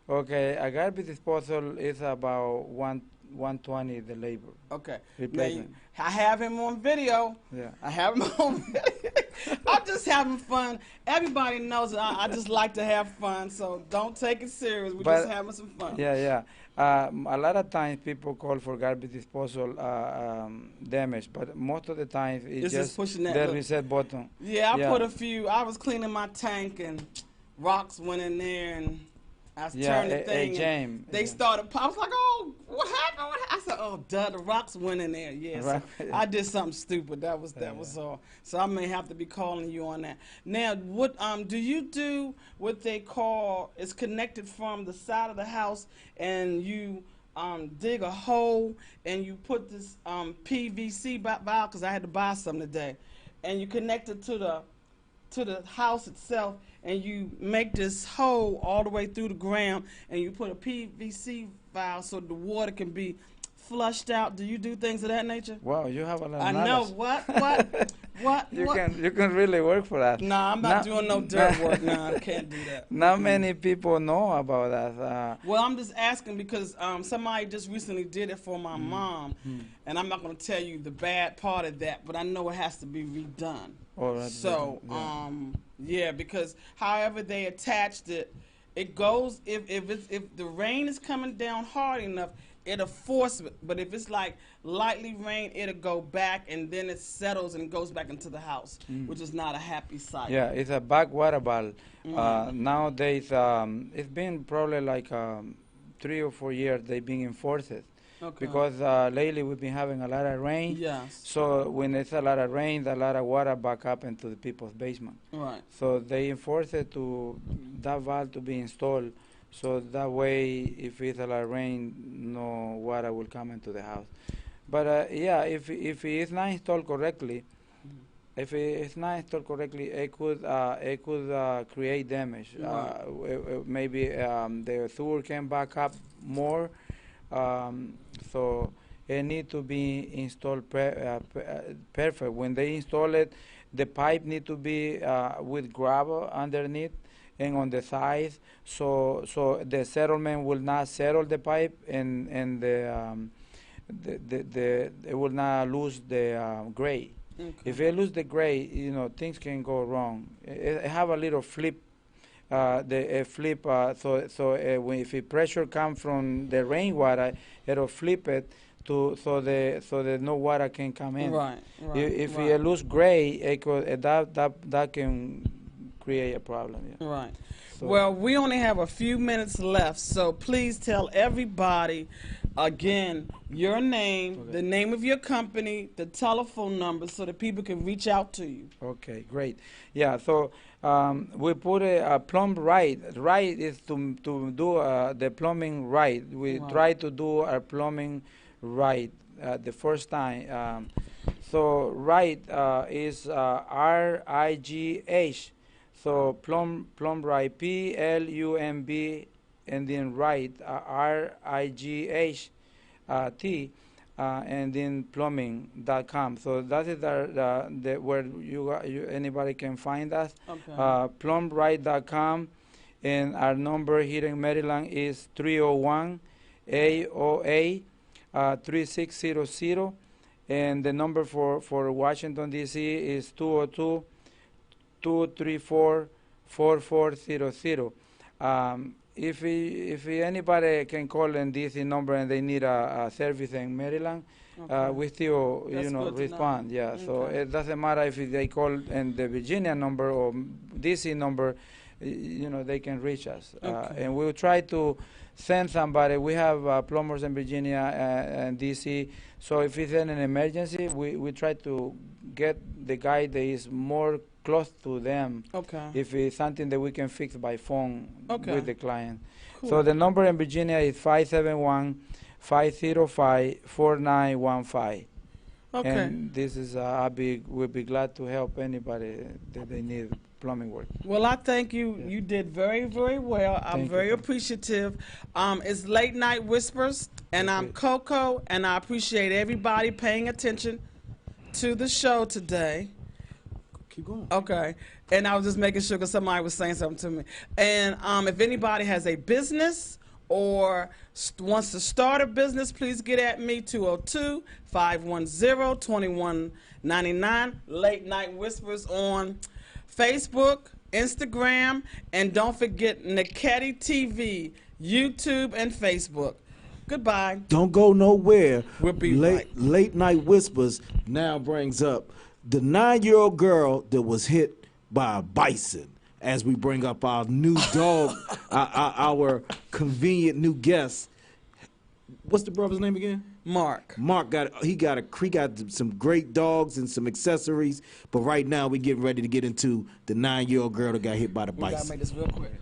Okay, a garbage disposal is about 120 the labor. Okay. Now Replacement. I have him on video. Yeah. I have him on video. I'm just having fun. Everybody knows that I just like to have fun, so don't take it serious. We're But- just having some fun. Yeah. A lot of times people call for garbage disposal damage, but most of the time it's It's just pushing that the little- reset button. Yeah, I Yeah. put a few. I was cleaning my tank and rocks went in there and I was Yeah, turning the thing. and jam. They started. I was like, "Oh, what happened?" I said, "Oh, duh, the rocks went in there." Yeah, so Right. I did something stupid. That was all. So I may have to be calling you on that. Now, what do you do? What they call is connected from the side of the house, and you dig a hole and you put this PVC valve because I had to buy some today, and you connect it to the house itself, and you make this hole all the way through the ground, and you put a PVC valve so the water can be flushed out. Do you do things of that nature? Wow, you have a lot of I know. knowledge. What? You can really work for that. Nah, I'm not doing no dirt work. Nah, I can't do that. Not many people know about that. Well, I'm just asking because somebody just recently did it for my mom, and I'm not going to tell you the bad part of that, but I know it has to be redone. All right, So, yeah. yeah, because however they attached it, It goes if the rain is coming down hard enough, it'll force it. But if it's like lightly rain, it'll go back and then it settles and goes back into the house, which is not a happy sight. Yeah, it's a backwater ball. Nowadays, it's been probably like 3 or 4 years they've been enforced. Okay. Because lately we've been having a lot of rain. Yes. So when it's a lot of rain, a lot of water back up into the people's basement. Right. So they enforce it to that valve to be installed. So that way, if it's a lot of rain, no water will come into the house. But yeah, if it's not installed correctly, it could create damage. Right. Maybe the sewer can back up more. So it need to be installed perfect. When they install it, the pipe need to be with gravel underneath and on the sides, so the settlement will not settle the pipe, and it will not lose the grade. Okay. If it lose the grade, things can go wrong. It have a little flip. When if the pressure comes from the rainwater, it'll flip it so that no water can come in. Right. If you lose grade, that can create a problem. Yeah. Right. So Well, we only have a few minutes left, so please tell everybody again your name, the name of your company, the telephone number, so that people can reach out to you. Okay, great. Yeah, so we put a plumb right. Right is to do the plumbing right. We Wow. try to do our plumbing right the first time. So right is RIGH. So plumb right, PLUMB, and then right, RIGH T, and then plumbing.com. So that is where anybody can find us. Okay. Plumbright.com, and our number here in Maryland is 301-AOA 3600, and the number for Washington D.C. is 202-234-4400. If anybody can call in DC number and they need a service in Maryland, Okay. we still That's good to know. respond. Yeah, so Okay. it doesn't matter if they call in the Virginia number or DC number, they can reach us. Okay. And we'll try to send somebody. We have plumbers in Virginia and DC. So if it's in an emergency, we try to get the guy that is more close to them. Okay. If it's something that we can fix by phone Okay. with the client. Cool. So the number in Virginia is 571-505-4915. Okay. And this is we'll be glad to help anybody that they need plumbing work. Well, I thank you. Yeah. You did very, very well. I'm Thank you. very appreciative. It's Late Night Whispers, and I'm Coco, and I appreciate everybody paying attention to the show today. Keep going. Okay. And I was just making sure because somebody was saying something to me. And if anybody has a business or wants to start a business, please get at me, 202-510-2199. Late Night Whispers on Facebook, Instagram, and don't forget Nekedie TV, YouTube, and Facebook. Goodbye. Don't go nowhere. We'll be right. Late Night Whispers now brings up the 9-year-old girl that was hit by a bison. As we bring up our new dog, our convenient new guest. What's the brother's name again? Mark. Mark got some great dogs and some accessories, but right now we're getting ready to get into the 9-year-old girl that got hit by the We gotta bison. make this real quick.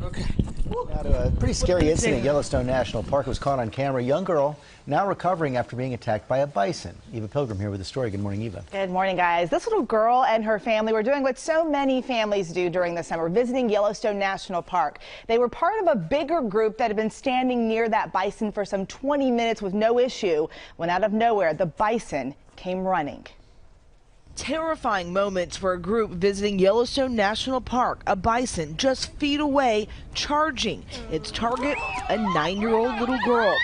Okay. Now to a pretty scary incident at Yellowstone National Park. It was caught on camera. A young girl now recovering after being attacked by a bison. Eva Pilgrim here with the story. Good morning, Eva. Good morning, guys. This little girl and her family were doing what so many families do during the summer, visiting Yellowstone National Park. They were part of a bigger group that had been standing near that bison for some 20 minutes with no issue, when out of nowhere, the bison came running. Terrifying moments for a group visiting Yellowstone National Park. A bison just feet away, charging its target, a 9-year-old little girl.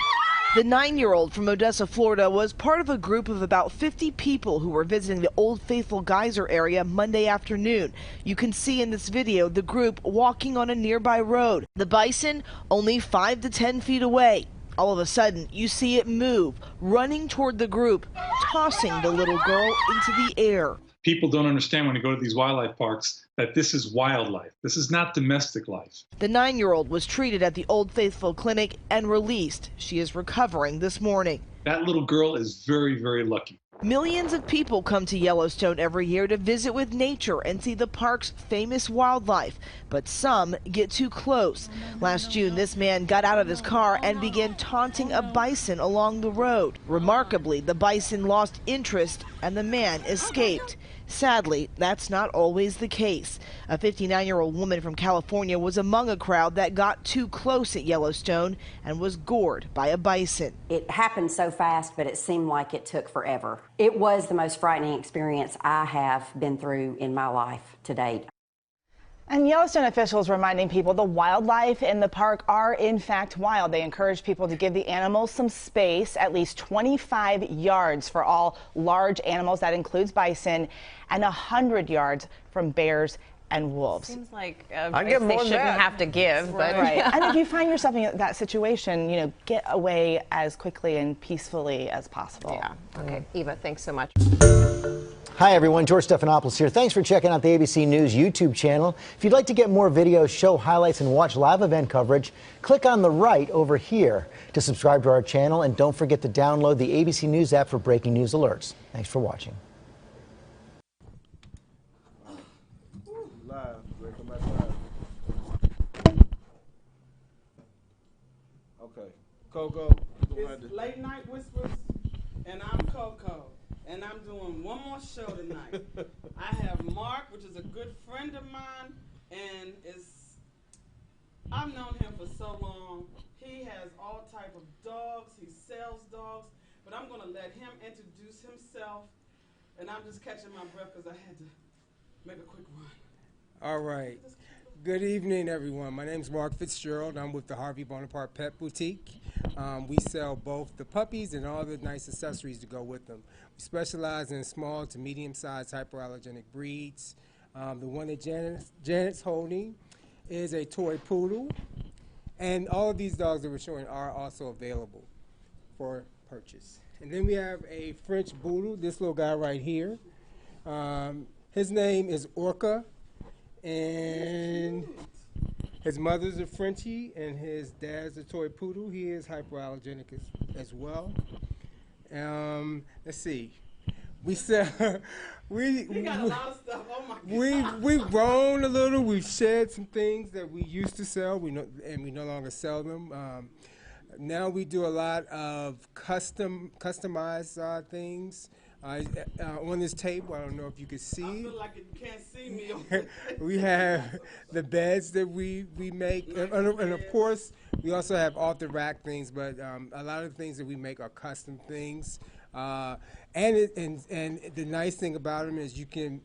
The 9-year-old from Odessa, Florida was part of a group of about 50 people who were visiting the Old Faithful Geyser area Monday afternoon. You can see in this video the group walking on a nearby road. The bison only 5 to 10 feet away. All of a sudden, you see it move, running toward the group, tossing the little girl into the air. People don't understand when they go to these wildlife parks that this is wildlife. This is not domestic life. The 9-year-old was treated at the Old Faithful Clinic and released. She is recovering this morning. That little girl is very, very lucky. Millions of people come to Yellowstone every year to visit with nature and see the park's famous wildlife, but some get too close. Last June, this man got out of his car and began taunting a bison along the road. Remarkably, the bison lost interest and the man escaped. Sadly, that's not always the case. A 59-year-old woman from California was among a crowd that got too close at Yellowstone and was gored by a bison. It happened so fast, but it seemed like it took forever. It was the most frightening experience I have been through in my life to date. And Yellowstone officials reminding people the wildlife in the park are in fact wild. They encourage people to give the animals some space, at least 25 yards for all large animals. That includes bison, and 100 yards from bears and wolves. Seems like I give more they shouldn't have to give, but right. And if you find yourself in that situation, you know, get away as quickly and peacefully as possible. Yeah. Okay, Eva, thanks so much. Hi, everyone. George Stephanopoulos here. Thanks for checking out the ABC News YouTube channel. If you'd like to get more videos, show highlights, and watch live event coverage, click on the right over here to subscribe to our channel. And don't forget to download the ABC News app for breaking news alerts. Thanks for watching. Okay. Coco. It's Late Night Whispers, and I'm Coco. And I'm doing one more show tonight. I have Mark, which is a good friend of mine, and I've known him for so long. He has all type of dogs. He sells dogs, but I'm going to let him introduce himself, and I'm just catching my breath because I had to make a quick run. All right. Good evening, everyone. My name is Mark Fitzgerald. I'm with the Harvey Bonaparte Pet Boutique. We sell both the puppies and all the nice accessories to go with them. We specialize in small to medium-sized hypoallergenic breeds. The one that Janet's holding is a toy poodle. And all of these dogs that we're showing are also available for purchase. And then we have a French poodle, this little guy right here. His name is Orca. And his mother's a Frenchie, and his dad's a toy poodle. He is hypoallergenic as well. Let's see. We sell. We got a lot of stuff. Oh my God. We've grown a little. We've shed some things that we used to sell. We no longer sell them. Now we do a lot of customized things. On this table, I don't know if you can see. I feel like you can't see me. We have the beds that we make, and of course, we also have off the rack things. But a lot of the things that we make are custom things. And the nice thing about them is you can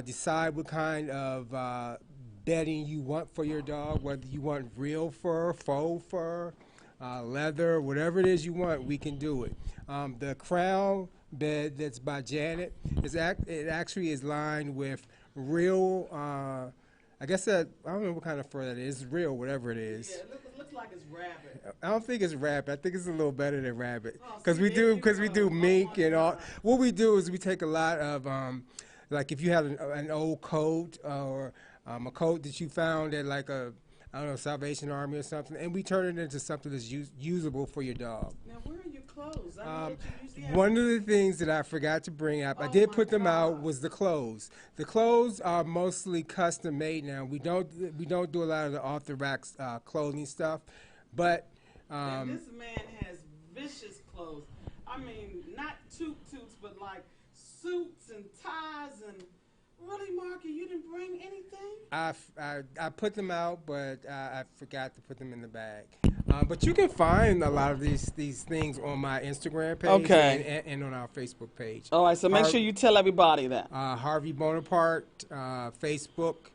decide what kind of bedding you want for your dog, whether you want real fur, faux fur, leather, whatever it is you want, we can do it. The crown bed that's by Janet it actually is lined with real I guess I don't know what kind of fur that is. It's real, whatever it is. Yeah, it looks like it's rabbit. I don't think it's rabbit. I think it's a little better than rabbit because we do mink and all. What we do is we take a lot of like if you have an old coat or a coat that you found at like a Salvation Army or something, and we turn it into something that's usable for your dog. Now, where are your clothes? One of the things that I forgot to bring up, I did put them out, was the clothes. The clothes are mostly custom made now. We don't do a lot of the off the rack clothing stuff, but this man has vicious clothes. I mean, not toots, but like suits and ties and. Really, Marky, you didn't bring anything? I put them out, but I forgot to put them in the bag. But you can find a lot of these things on my Instagram page and on our Facebook page. All right, so make sure you tell everybody that. Harvey Bonaparte, Facebook,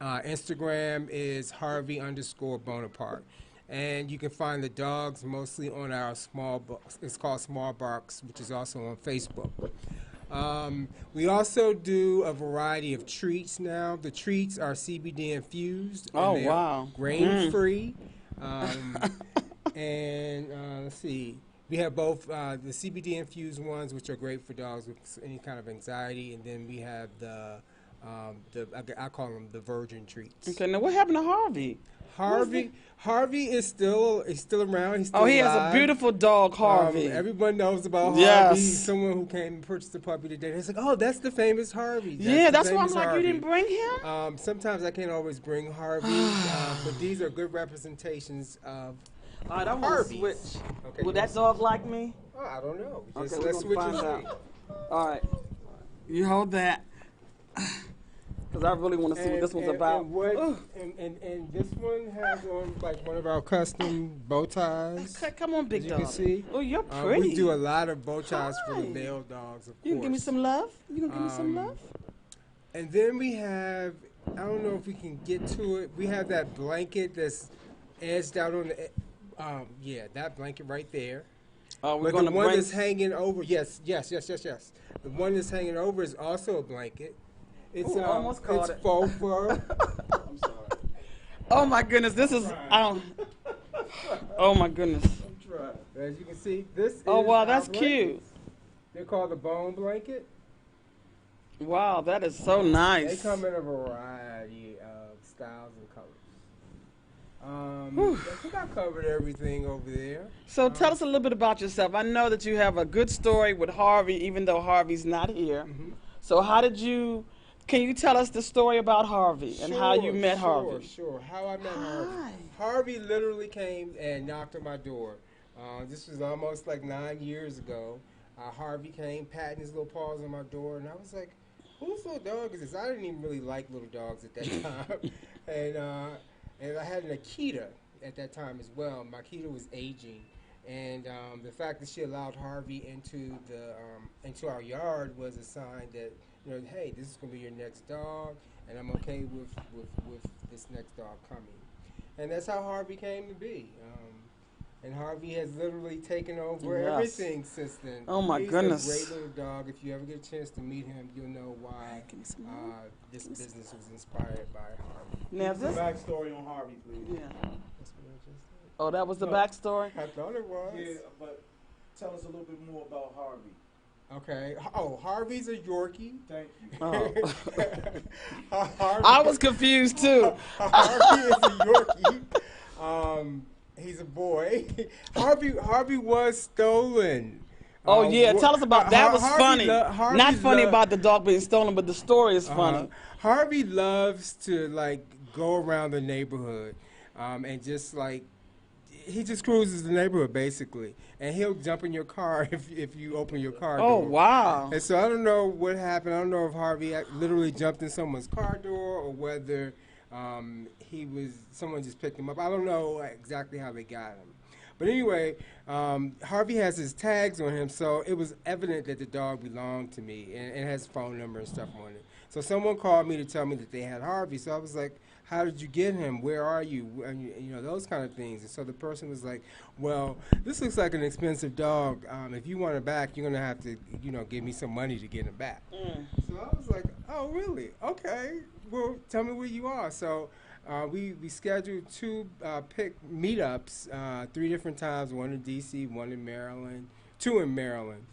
Instagram is Harvey_Bonaparte. And you can find the dogs mostly on our it's called Small Barks, which is also on Facebook. We also do a variety of treats now. The treats are CBD infused. Oh, and they're wow. grain free. And let's see. We have both the CBD infused ones, which are great for dogs with any kind of anxiety, and then we have I call them the virgin treats. Okay, now what happened to Harvey? Harvey is still around. He's still Oh, he has a alive. beautiful dog, Harvey. Everyone knows about Yes. Harvey. Someone who came and purchased a puppy today. It's like, oh, that's the famous Harvey. That's why I'm like, you didn't bring him? Sometimes I can't always bring Harvey, but these are good representations of All right, I'm going to Harveys. switch. Okay, Will that dog like me? Oh, I don't know. Okay, Let's switch and see. All right. You hold that. Because I really want to see what this one's about. And this one has on like one of our custom bow ties. Okay, come on, big as dog. You can see. Oh, you're pretty. We do a lot of bow ties for the male dogs, of You course. can give me some love? You gonna give me some love? And then we have, I don't know if we can get to it. We have that blanket that's edged out on the, that blanket right there. We're But gonna the one bring- that's hanging over, yes. The one that's hanging over is also a blanket. It's Ooh, almost caught it's it. faux fur. I'm sorry. Oh my goodness, this is. Oh my goodness. As you can see, this is Oh wow, our that's blanket. cute. They're called the bone blanket. Wow, that is so They nice. come in a variety of styles and colors. I think I covered everything over there. So tell us a little bit about yourself. I know that you have a good story with Harvey, even though Harvey's not here. So how did you? Can you tell us the story about Harvey and how you met Harvey? Sure. How I met Harvey. Harvey literally came and knocked on my door. This was almost like 9 years ago. Harvey came patting his little paws on my door, and I was like, whose little dog is this? I didn't even really like little dogs at that time. And I had an Nekedie at that time as well. My Nekedie was aging. And the fact that she allowed Harvey into our yard was a sign that, hey, this is going to be your next dog, and I'm okay with this next dog coming. And that's how Harvey came to be. And Harvey has literally taken over everything since then. Oh my He's goodness. a great little dog. If you ever get a chance to meet him, you'll know why this business was inspired by Harvey. Now The backstory on Harvey, please. Yeah. Oh, that was the backstory? I thought it was. Yeah, but tell us a little bit more about Harvey. Okay. Oh, Harvey's a Yorkie. Thank you. Harvey, I was confused too. Harvey is a Yorkie. He's a boy. Harvey was stolen. Oh yeah, tell us about that. Was Harvey funny. Harvey Not funny about the dog being stolen, but the story is funny. Harvey loves to go around the neighborhood, and just he just cruises the neighborhood basically, and he'll jump in your car if you open your car door. Oh wow! And so I don't know what happened. I don't know if Harvey literally jumped in someone's car door or whether someone just picked him up. I don't know exactly how they got him. But anyway, Harvey has his tags on him, so it was evident that the dog belonged to me, and it has phone number and stuff on it. So someone called me to tell me that they had Harvey. So I was like, how did you get him? Where are you? And, those kind of things. And so the person was like, well, this looks like an expensive dog. If you want it back, you're going to have to, give me some money to get him back. So I was like, oh, really? Okay. Well, tell me where you are. So we scheduled two meetups 3 different times, one in D.C., one in Maryland, 2 in Maryland.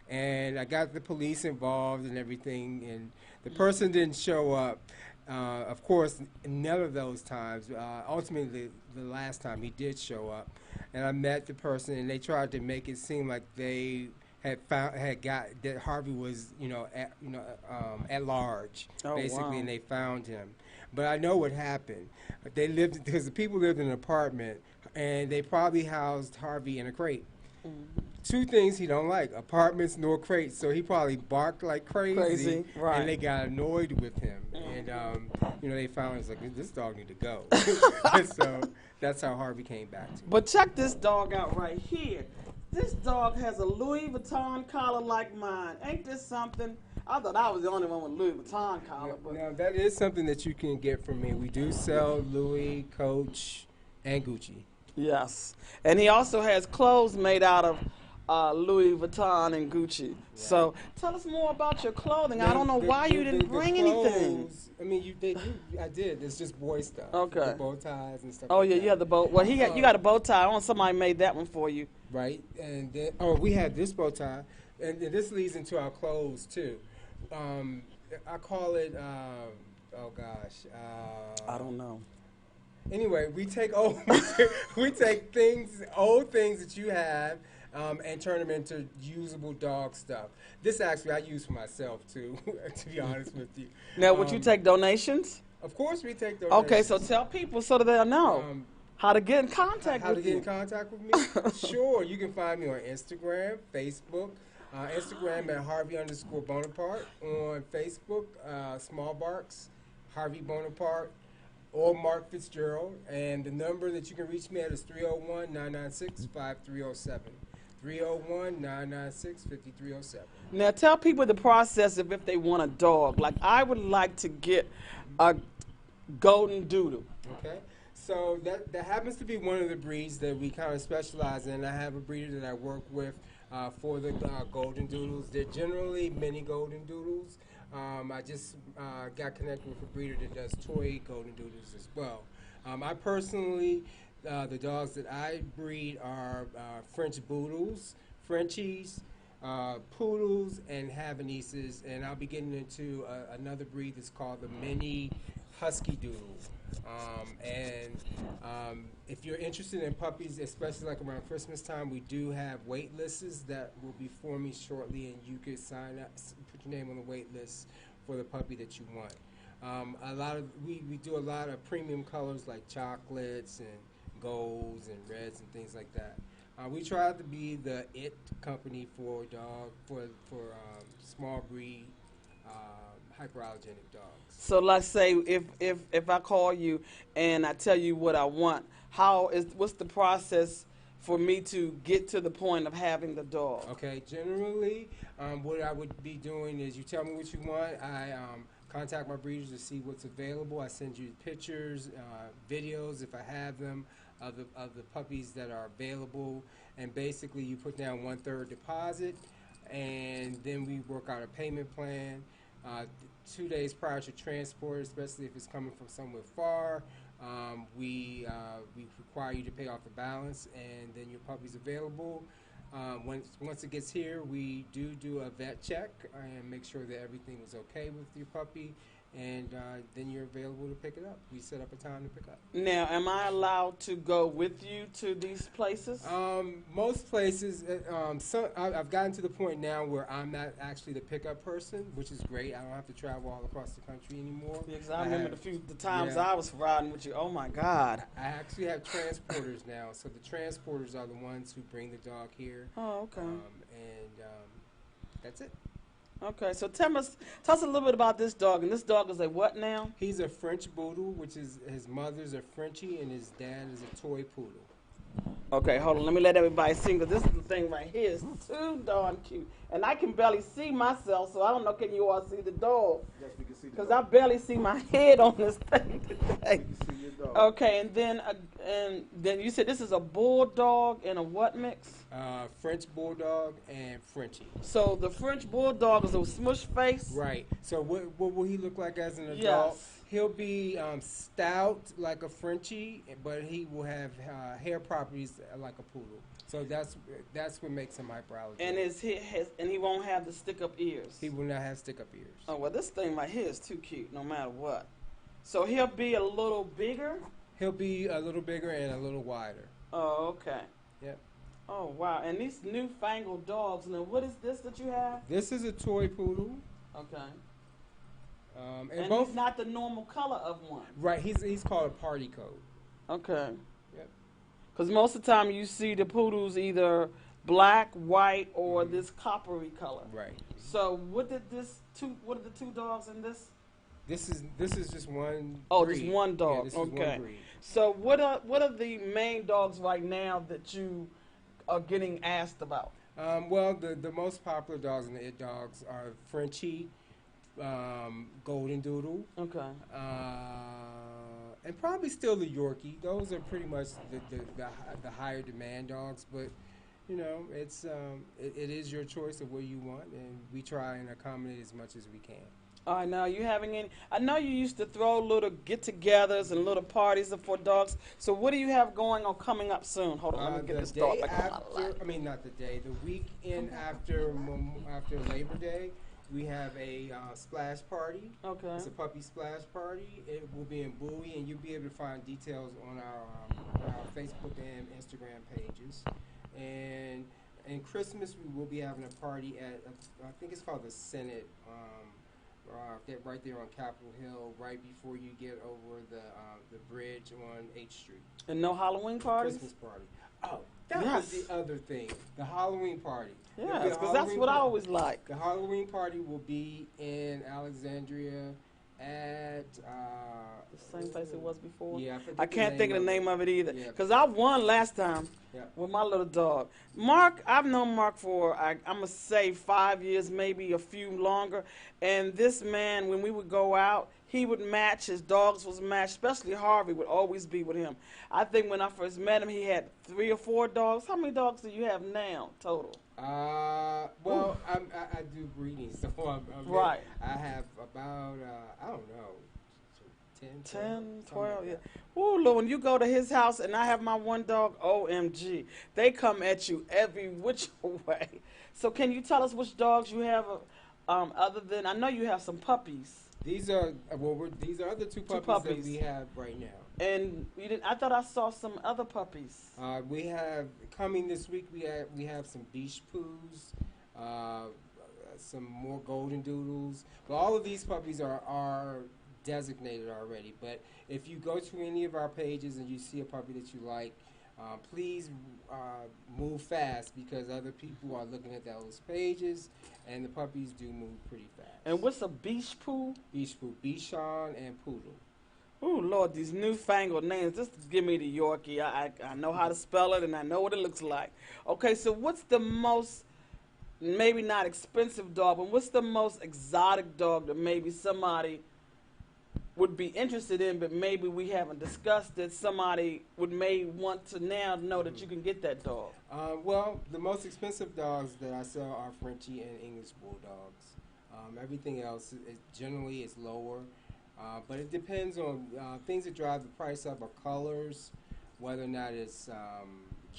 And I got the police involved and everything, and the person didn't show up. Of course, none of those times. Ultimately, the last time he did show up, and I met the person, and they tried to make it seem like they had got that Harvey was at large, basically, wow. and they found him. But I know what happened. They lived because the people lived in an apartment, and they probably housed Harvey in a crate. 2 things he don't like: apartments nor crates. So he probably barked like crazy, right? And they got annoyed with him, and they found it's like, this dog need to go. And so that's how Harvey came back to me. But check this dog out right here. This dog has a Louis Vuitton collar like mine. Ain't this something? I thought I was the only one with Louis Vuitton collar. But Now that is something that you can get from me. We do sell Louis, Coach, and Gucci. Yes, and he also has clothes made out of Louis Vuitton and Gucci. So tell us more about your clothing. I don't know why you didn't bring anything. Clothes, I mean, I did. It's just boy stuff. Okay. The bow ties and stuff. Oh like yeah, that. you have the bow. Well, you got a bow tie on. Somebody made that one for you. Right, and then we had this bow tie, and this leads into our clothes too. I call it. Oh gosh. I don't know. Anyway, we take old old things that you have, and turn them into usable dog stuff. This actually I use for myself too, to be honest with you. Now, would you take donations? Of course, we take donations. Okay, so tell people so that they'll know how to get in contact how with to get you. in contact with me. Sure, you can find me on Instagram, Facebook. Instagram at Harvey_Bonaparte. On Facebook, Small Barks, Harvey Bonaparte, or Mark Fitzgerald. And the number that you can reach me at is 301-996-5307. 301-996-5307. Now, tell people the process of if they want a dog. Like, I would like to get a golden doodle. Okay. So that happens to be one of the breeds that we kind of specialize in. I have a breeder that I work with for the golden doodles. They're generally mini golden doodles. I just got connected with a breeder that does toy golden doodles as well. I personally, the dogs that I breed are French Poodles, Frenchies, Poodles, and Havaneses, and I'll be getting into another breed that's called the Mini Husky Doodle. If you're interested in puppies, especially like around Christmas time, we do have wait lists that will be forming shortly, and you can sign up, put your name on the wait list for the puppy that you want. We do a lot of premium colors like chocolates and golds and reds and things like that. We try to be the it company for small breed hyperallergenic dogs. So let's say if I call you and I tell you what I want, what's the process for me to get to the point of having the dog? Okay, generally, what I would be doing is you tell me what you want. I contact my breeders to see what's available. I send you pictures, videos if I have them of the puppies that are available, and basically you put down 1/3 deposit, and then we work out a payment plan. 2 days prior to transport, especially if it's coming from somewhere far, we require you to pay off the balance, and then your puppy's available. Once it gets here, we do a vet check and make sure that everything is okay with your puppy, and then you're available to pick it up. We set up a time to pick up. Now, am I allowed to go with you to these places? Most places, I've gotten to the point now where I'm not actually the pickup person, which is great. I don't have to travel all across the country anymore. Because I remember the times I was riding with you. Oh my God! I actually have transporters now, so the transporters are the ones who bring the dog here. Oh, okay. That's it. Okay, so tell us a little bit about this dog. And this dog is a what now? He's a French Poodle, which is his mother's a Frenchie and his dad is a toy poodle. Okay, hold on. Let me let everybody see, because this is the thing right here. It's too darn cute. And I can barely see myself, so I don't know, can you all see the dog? Yes, we can see the Because dog. I barely see my head on this thing today. You see your dog. Okay, and then you said this is a bulldog and a what mix? French Bulldog and Frenchie. So the French Bulldog is a smush face? Right. So what will he look like as an adult? Yes. He'll be stout like a Frenchie, but he will have hair properties like a poodle. So that's what makes him hyperallergenic. And he won't have the stick-up ears? He will not have stick-up ears. Oh, well, this thing right here is too cute no matter what. So he'll be a little bigger? He'll be a little bigger and a little wider. Oh, okay. Yep. Oh, wow. And these newfangled dogs, now what is this that you have? This is a toy poodle. Okay. And he's not the normal color of one. Right. He's called a party coat. Okay. Yep. Because most of the time you see the poodles either black, white, or this coppery color. Right. So what are the two dogs in this? This is just one. Oh, breed. just one dog. Yeah, this is okay. one breed. So what are the main dogs right now that you are getting asked about? Well, the most popular dogs and the it dogs are Frenchie, Golden Doodle. Okay. And probably still the Yorkie. Those are pretty much the higher demand dogs, but you know, it is your choice of what you want, and we try and accommodate as much as we can. All right, now you having any? I know you used to throw little get-togethers and little parties for dogs. So what do you have going on coming up soon? Hold on, let me get this dog back on my lap. I mean, not the day. The weekend after Labor Day, we have a splash party. Okay. It's a puppy splash party. It will be in Bowie, and you'll be able to find details on our Facebook and Instagram pages. And Christmas, we will be having a party at, I think it's called the Senate, right there on Capitol Hill, right before you get over the bridge on H Street. And no Halloween parties? Christmas party. Oh, that was the other thing. The Halloween party. Yeah, because that's what I always like. The Halloween party will be in Alexandria at the same place it was before. Yeah, I can't think of the name of it either. Yeah. Because I won last time with my little dog. Mark, I've known Mark for I'm gonna say 5 years, maybe a few longer. And this man, when we would go out, he would match. His dogs was matched. Especially Harvey would always be with him. I think when I first met him, he had 3 or 4 dogs. How many dogs do you have now total? Well, I do breeding, so right. I have about I don't know, 10, 12, yeah. Ooh, Lord, when you go to his house and I have my one dog, OMG, they come at you every which way. So can you tell us which dogs you have other than, I know you have some puppies. These are these are the two puppies that we have right now. And you didn't? I thought I saw some other puppies. We have coming this week. We have some beach poos, some more golden doodles. But all of these puppies are designated already. But if you go to any of our pages and you see a puppy that you like, please move fast because other people are looking at those pages, and the puppies do move pretty fast. And what's a beach poo? Beach poo, Bichon and Poodle. Oh, Lord, these newfangled names. Just give me the Yorkie. I know how to spell it, and I know what it looks like. Okay, so what's the most, maybe not expensive dog, but what's the most exotic dog that maybe somebody would be interested in, but maybe we haven't discussed it, somebody may want to now know that you can get that dog? Well, the most expensive dogs that I sell are Frenchie and English Bulldogs. Everything else generally is lower. But it depends on things that drive the price up are colors, whether or not it's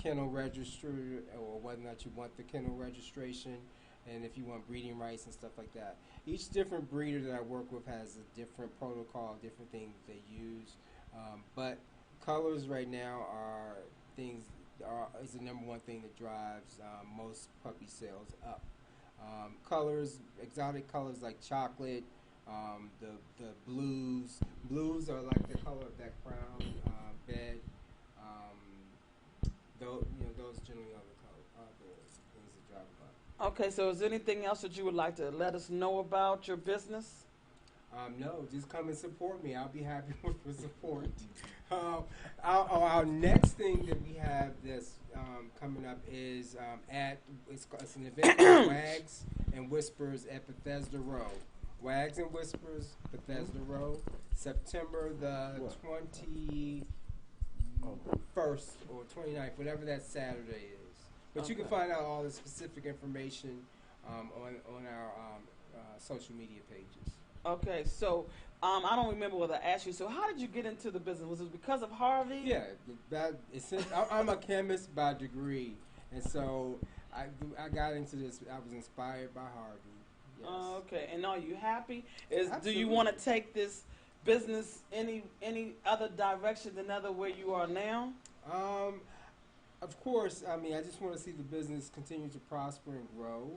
kennel registered or whether or not you want the kennel registration, and if you want breeding rights and stuff like that. Each different breeder that I work with has a different protocol, different things they use. But colors right now is the number one thing that drives most puppy sales up. Colors, exotic colors like chocolate, the blues are like the color of that crown bed. Those generally are the things that drive them up. Okay, so is there anything else that you would like to let us know about your business? No, just come and support me. I'll be happy with the support. Our next thing that we have that's coming up is it's an event called Wags and Whispers at Bethesda Row. Wags and Whispers, Bethesda Row, September the 21st or 29th, whatever that Saturday is. But you can find out all the specific information on our social media pages. Okay, so I don't remember whether I asked you. So how did you get into the business? Was it because of Harvey? Yeah, I'm a chemist by degree, and so I got into this. I was inspired by Harvey. Yes. Okay, and are you happy? Do Absolutely. you want to take this business any other direction than where you are now? Of course. I mean, I just want to see the business continue to prosper and grow,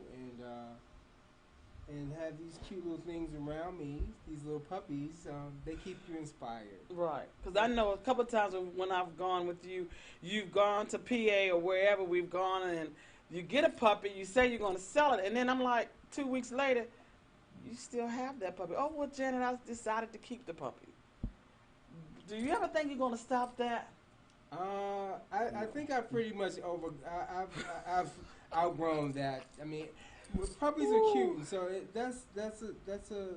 and have these cute little things around me, these little puppies. They keep you inspired. Right, because I know a couple of times when I've gone with you, you've gone to PA or wherever we've gone, and you get a puppy, you say you're going to sell it, and then I'm like, 2 weeks later, you still have that puppy. Oh, well, Janet, I decided to keep the puppy. Do you ever think you're going to stop that? I think I pretty much I've outgrown that. I mean, puppies are cute, so that's a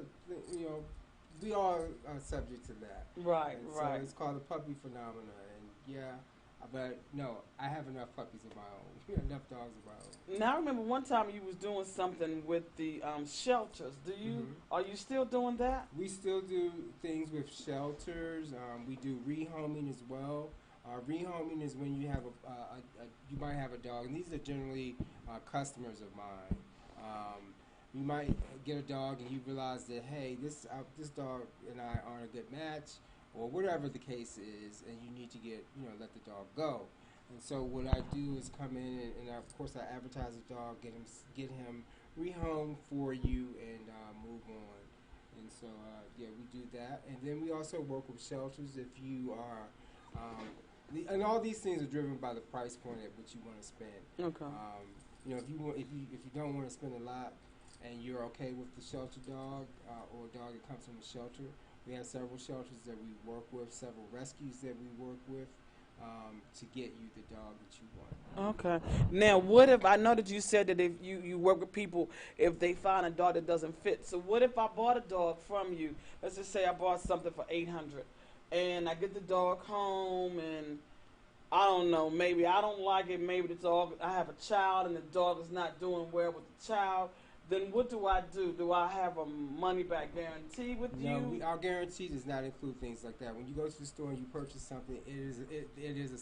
we all are subject to that. Right, And right. So it's called the puppy phenomena, and yeah, but no, I have enough puppies of my own, enough dogs of my own. Now I remember one time you was doing something with the shelters. Are you still doing that? We still do things with shelters. We do rehoming as well. Rehoming is when you have you might have a dog, and these are generally customers of mine. You might get a dog and you realize that, hey, this dog and I aren't a good match, or whatever the case is, and you need to let the dog go. And so what I do is come in and of course I advertise the dog, get him rehomed for you, and move on. And so yeah, we do that, and then we also work with shelters if you are. And all these things are driven by the price point at which you want to spend. Okay. If you don't want to spend a lot, and you're okay with the shelter dog or a dog that comes from a shelter, we have several shelters that we work with, several rescues that we work with to get you the dog that you want. Okay. Now, what if I know that you said that if you work with people if they find a dog that doesn't fit? So what if I bought a dog from you? Let's just say I bought something for $800. And I get the dog home, and I don't know, maybe I don't like it, maybe the dog, I have a child, and the dog is not doing well with the child, then what do I do? Do I have a money-back guarantee with you? No, our guarantee does not include things like that. When you go to the store and you purchase something, it is a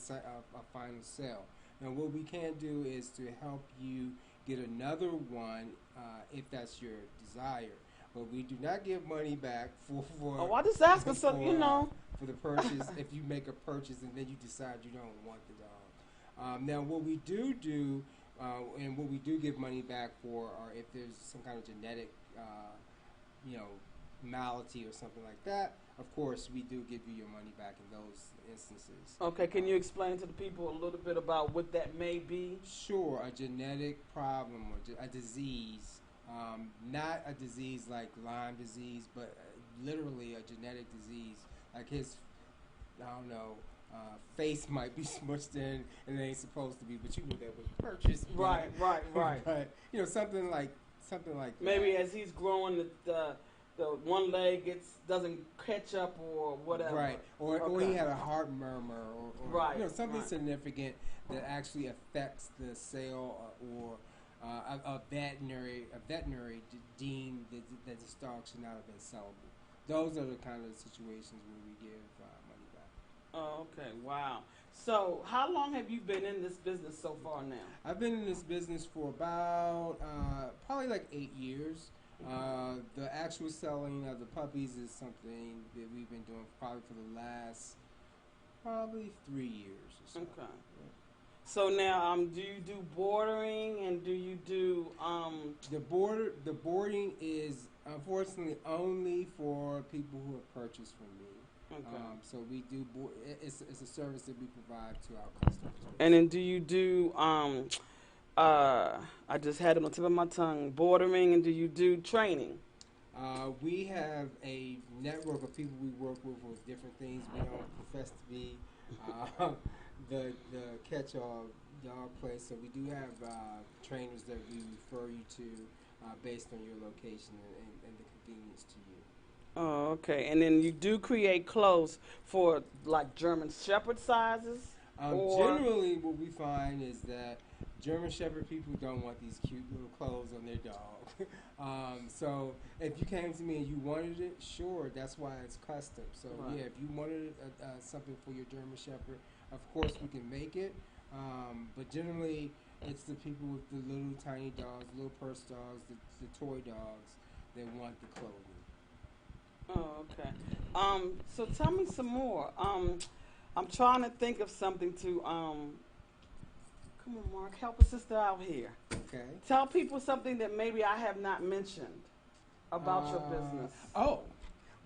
final sale. Now, what we can do is to help you get another one if that's your desire. But we do not give money back for I just ask for something, for the purchase if you make a purchase and then you decide you don't want the dog. Now, what we do and what we do give money back for are if there's some kind of genetic, malady or something like that. Of course, we do give you your money back in those instances. Okay, can you explain to the people a little bit about what that may be? Sure, a genetic problem or a disease. Not a disease like Lyme disease, but literally a genetic disease. Like his, face might be smushed in and it ain't supposed to be, but you knew that was purchased. Right. But, something like maybe that. as he's growing, the one leg doesn't catch up or whatever. Right, or he had a heart murmur, or something right. significant that actually affects the cell or a veterinary deemed that this dog should not have been sellable. Those are the kind of situations where we give money back. Oh, okay. Wow. So how long have you been in this business so far now? I've been in this business for about probably like 8 years. The actual selling of the puppies is something that we've been doing probably for the last 3 years or so. Okay. Yeah. So now, do you do bordering, and do you do The boarding is unfortunately only for people who have purchased from me. Okay. So we do it's a service that we provide to our customers. And then do you do I just had it on the tip of my tongue, bordering, and do you do training? We have a network of people we work with different things. We don't profess to be the catch-all dog place, so we do have trainers that we refer you to based on your location and the convenience to you. Oh, okay. And then you do create clothes for like German Shepherd sizes? Generally, what we find is that German Shepherd people don't want these cute little clothes on their dog. So if you came to me and you wanted it, sure, that's why it's custom. So Right. yeah, if you wanted something for your German Shepherd, of course we can make it. But generally, it's the people with the little tiny dogs, little purse dogs, the toy dogs that want the clothing. Oh, okay. So tell me some more. I'm trying to think of something to come on, Mark, help a sister out here. Okay. Tell people something that maybe I have not mentioned about your business. Oh,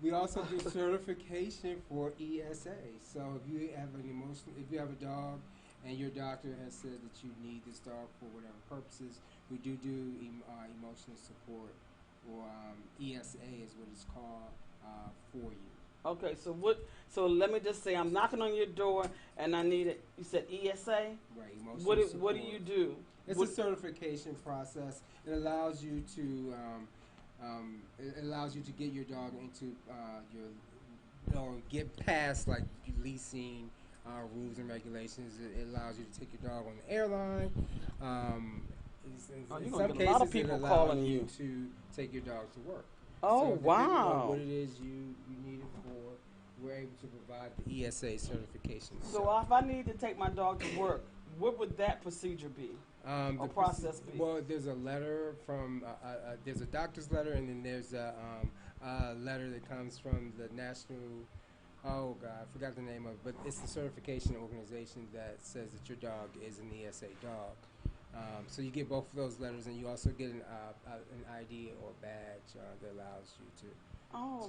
we also do certification for ESA. So if you have a dog and your doctor has said that you need this dog for whatever purposes, we do emotional support, or ESA is what it's called, for you. Okay, so let me just say I'm knocking on your door and I need it. You said ESA? Right, emotional support. What do you do? It's a certification process. It allows you to It allows you to get your dog into or get past like leasing rules and regulations. It allows you to take your dog on the airline. In you're some gonna get a lot of cases, people it allows calling you you to take your dog to work. Oh, So depending wow. on what it is you need it for, we're able to provide the ESA certification. So if I need to take my dog to work, what would that procedure be? Or process be? Well, there's a letter from there's a doctor's letter, and then there's a letter that comes from the national. Oh God, I forgot the name of it, but it's the certification organization that says that your dog is an ESA dog. So you get both of those letters, and you also get an ID or badge that allows you to.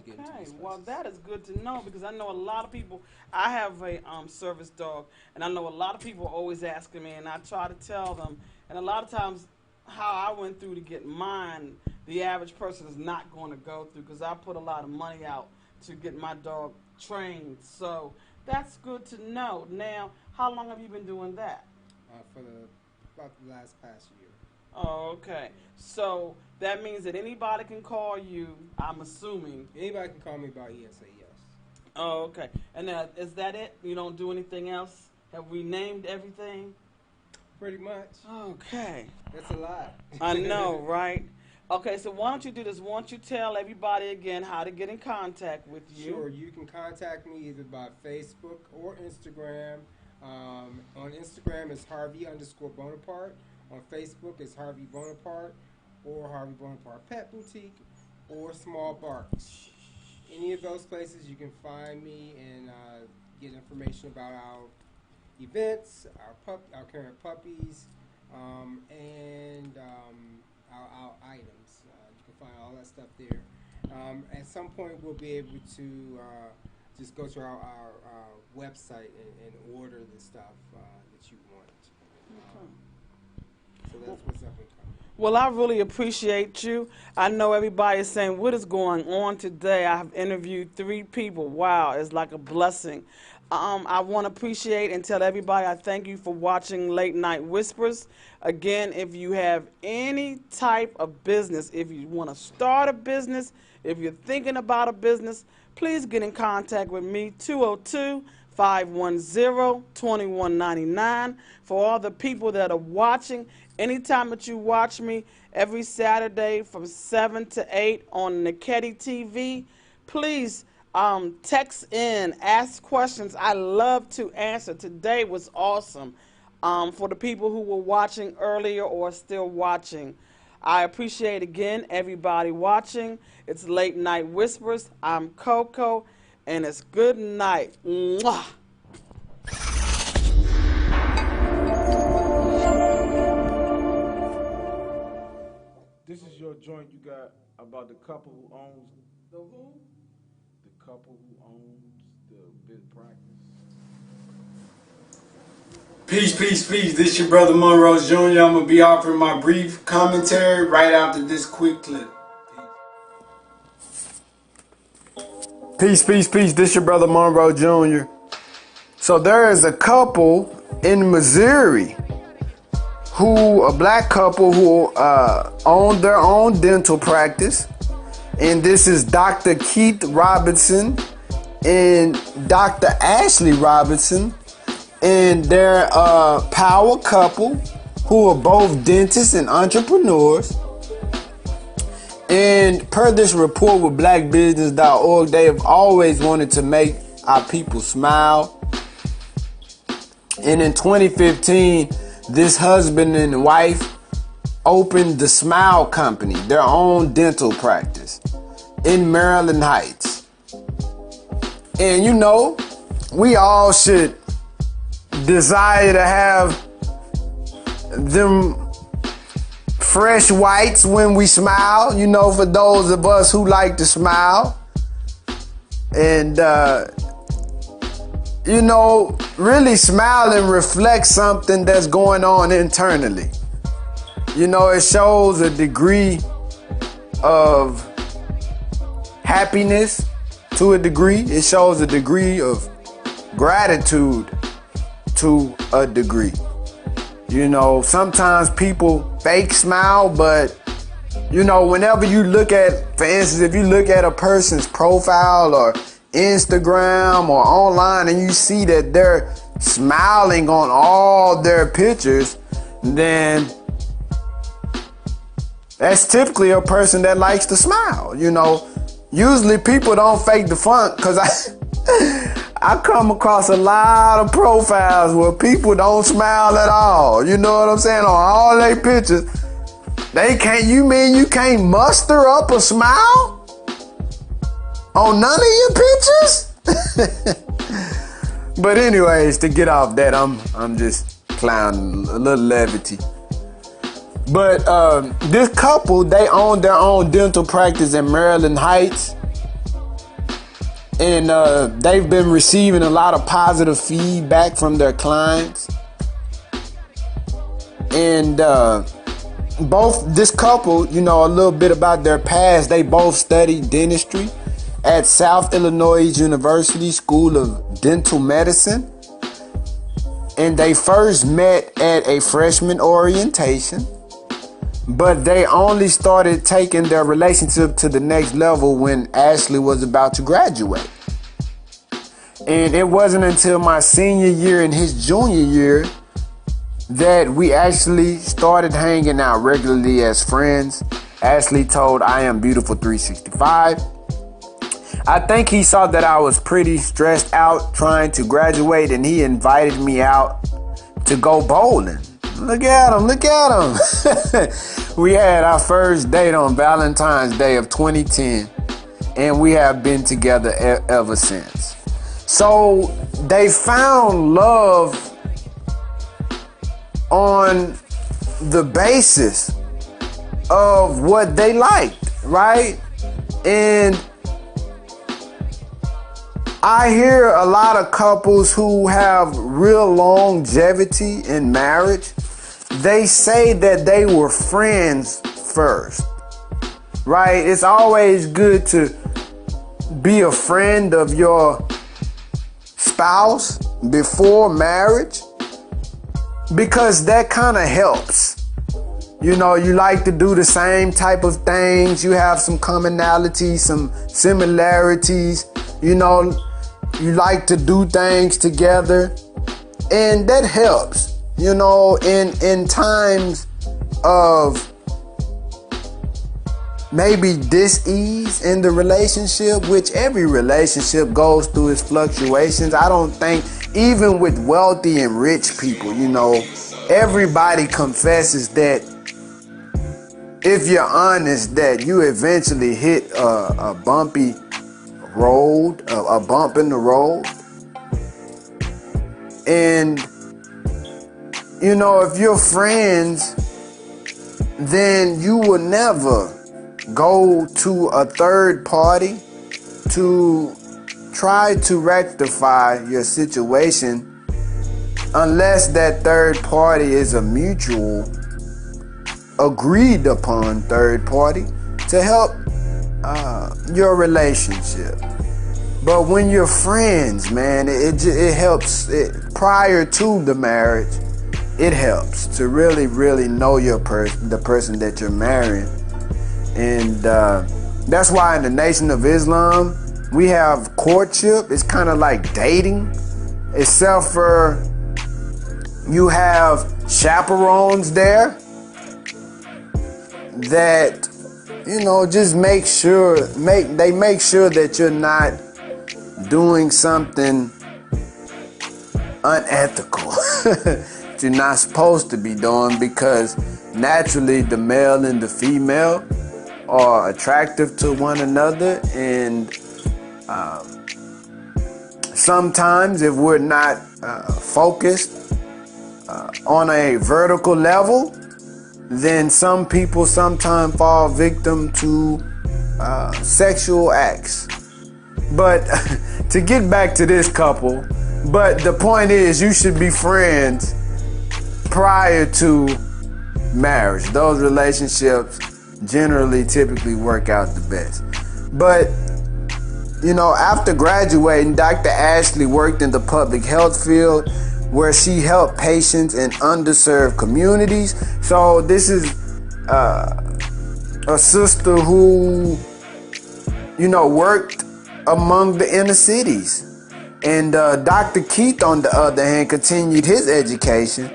Get into these Well, places. that is good to know because I know a lot of people. I have a service dog, and I know a lot of people are always asking me, and I try to tell them. And a lot of times, how I went through to get mine, the average person is not going to go through because I put a lot of money out to get my dog trained. So that's good to know. Now, how long have you been doing that? For about the past year. Oh, okay. So that means that anybody can call you, I'm assuming. Anybody can call me about ESA, yes. Oh, okay. And is that it? You don't do anything else? Have we named everything? Pretty much. Okay. That's a lot. I know, right? Okay, so why don't you do this? Why don't you tell everybody again how to get in contact with you? Sure, you can contact me either by Facebook or Instagram. On Instagram, it's Harvey_Bonaparte. On Facebook, it's Harvey Bonaparte or Harvey Bonaparte Pet Boutique or Small Bark. Any of those places, you can find me and get information about our events, our current puppies, and our items. You can find all that stuff there. At some point, we'll be able to just go to our website and order the stuff that you want. So that's what's up and coming. Well, I really appreciate you. I know everybody is saying, what is going on today? I have interviewed 3 people. Wow, it's like a blessing. I want to appreciate and tell everybody I thank you for watching Late Night Whispers. Again, if you have any type of business, if you want to start a business, if you're thinking about a business, please get in contact with me, 202-510-2199. For all the people that are watching, anytime that you watch me, every Saturday from 7 to 8 on Nekedie TV, please text in, ask questions. I love to answer. Today was awesome. For the people who were watching earlier or still watching, I appreciate again everybody watching. It's Late Night Whispers. I'm Coco, and it's good night. Mwah. This is your joint you got about the couple who owns the who? The couple who owns the bit practice. Peace. This your brother Monroe Jr. I'm going to be offering my brief commentary right after this quick clip. Peace. This your brother Monroe Jr. So there is a couple in Missouri a black couple who own their own dental practice. And this is Dr. Keith Robinson and Dr. Ashley Robinson. And they're a power couple who are both dentists and entrepreneurs. And per this report with blackbusiness.org, they have always wanted to make our people smile. And in 2015, this husband and wife opened the Smile Company, their own dental practice in Maryland Heights. And you know, we all should desire to have them fresh whites when we smile, you know, for those of us who like to smile. And you know, really smiling reflects something that's going on internally. You know, it shows a degree of happiness to a degree. It shows a degree of gratitude to a degree. You know, sometimes people fake smile, but You know, whenever you look at, for instance, if you look at a person's profile or Instagram or online and you see that they're smiling on all their pictures, then that's typically a person that likes to smile. You know, usually people don't fake the funk, because I come across a lot of profiles where people don't smile at all. You know what I'm saying? On all their pictures, you can't muster up a smile on none of your pictures? But anyways, to get off that, I'm just clowning, a little levity. But this couple, they own their own dental practice in Maryland Heights. And they've been receiving a lot of positive feedback from their clients. And this couple, you know, a little bit about their past. They both studied dentistry at South Illinois University School of Dental Medicine. And they first met at a freshman orientation. But they only started taking their relationship to the next level when Ashley was about to graduate. And it wasn't until my senior year and his junior year that we actually started hanging out regularly as friends. Ashley told I Am Beautiful 365. I think he saw that I was pretty stressed out trying to graduate, and he invited me out to go bowling. Look at him. We had our first date on Valentine's Day of 2010, and we have been together ever since. So they found love on the basis of what they liked, right? And I hear a lot of couples who have real longevity in marriage, they say that they were friends first, right? It's always good to be a friend of your spouse before marriage, because that kind of helps. You know, you like to do the same type of things. You have some commonalities, some similarities. You know, you like to do things together, and that helps. You know, in times of maybe dis-ease in the relationship, which every relationship goes through its fluctuations. I don't think, even with wealthy and rich people, you know, everybody confesses that, if you're honest, that you eventually hit a bumpy road, a bump in the road. And you know, if you're friends, then you will never go to a third party to try to rectify your situation unless that third party is a mutual, agreed upon third party to help your relationship. But when you're friends, man, it helps. Prior to the marriage, it helps to really, really know the person that you're marrying. And that's why in the Nation of Islam, we have courtship. It's kind of like dating, except for you have chaperones there that, you know, just make sure that you're not doing something unethical that you're not supposed to be doing, because naturally the male and the female are attractive to one another, and sometimes if we're not focused on a vertical level, then some people sometimes fall victim to sexual acts. But to get back to this couple, but the point is, you should be friends prior to marriage. Those relationships generally typically work out the best. But you know, after graduating, Dr. Ashley worked in the public health field, where she helped patients in underserved communities. So this is a sister who, you know, worked among the inner cities. And Dr. Keith, on the other hand, continued his education,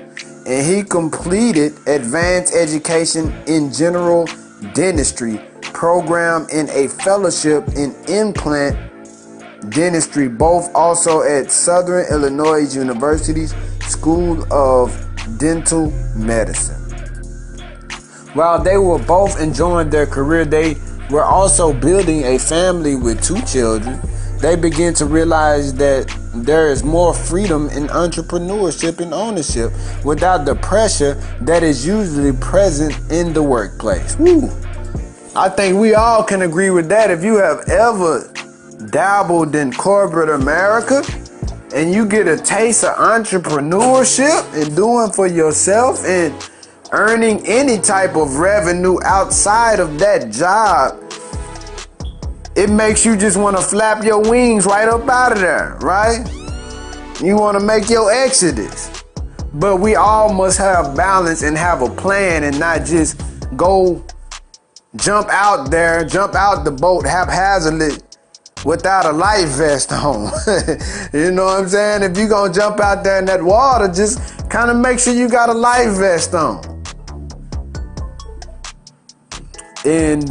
and he completed advanced education in general dentistry program in a fellowship in implant dentistry, both also at Southern Illinois University's School of Dental Medicine. While they were both enjoying their career, they were also building a family with 2 children. They began to realize that there is more freedom in entrepreneurship and ownership without the pressure that is usually present in the workplace. Woo. I think we all can agree with that. If you have ever dabbled in corporate America and you get a taste of entrepreneurship and doing for yourself and earning any type of revenue outside of that job, it makes you just want to flap your wings right up out of there, right? You want to make your exodus. But we all must have balance and have a plan and not just go jump out there, jump out the boat haphazardly without a life vest on. You know what I'm saying? If you're going to jump out there in that water, just kind of make sure you got a life vest on. And,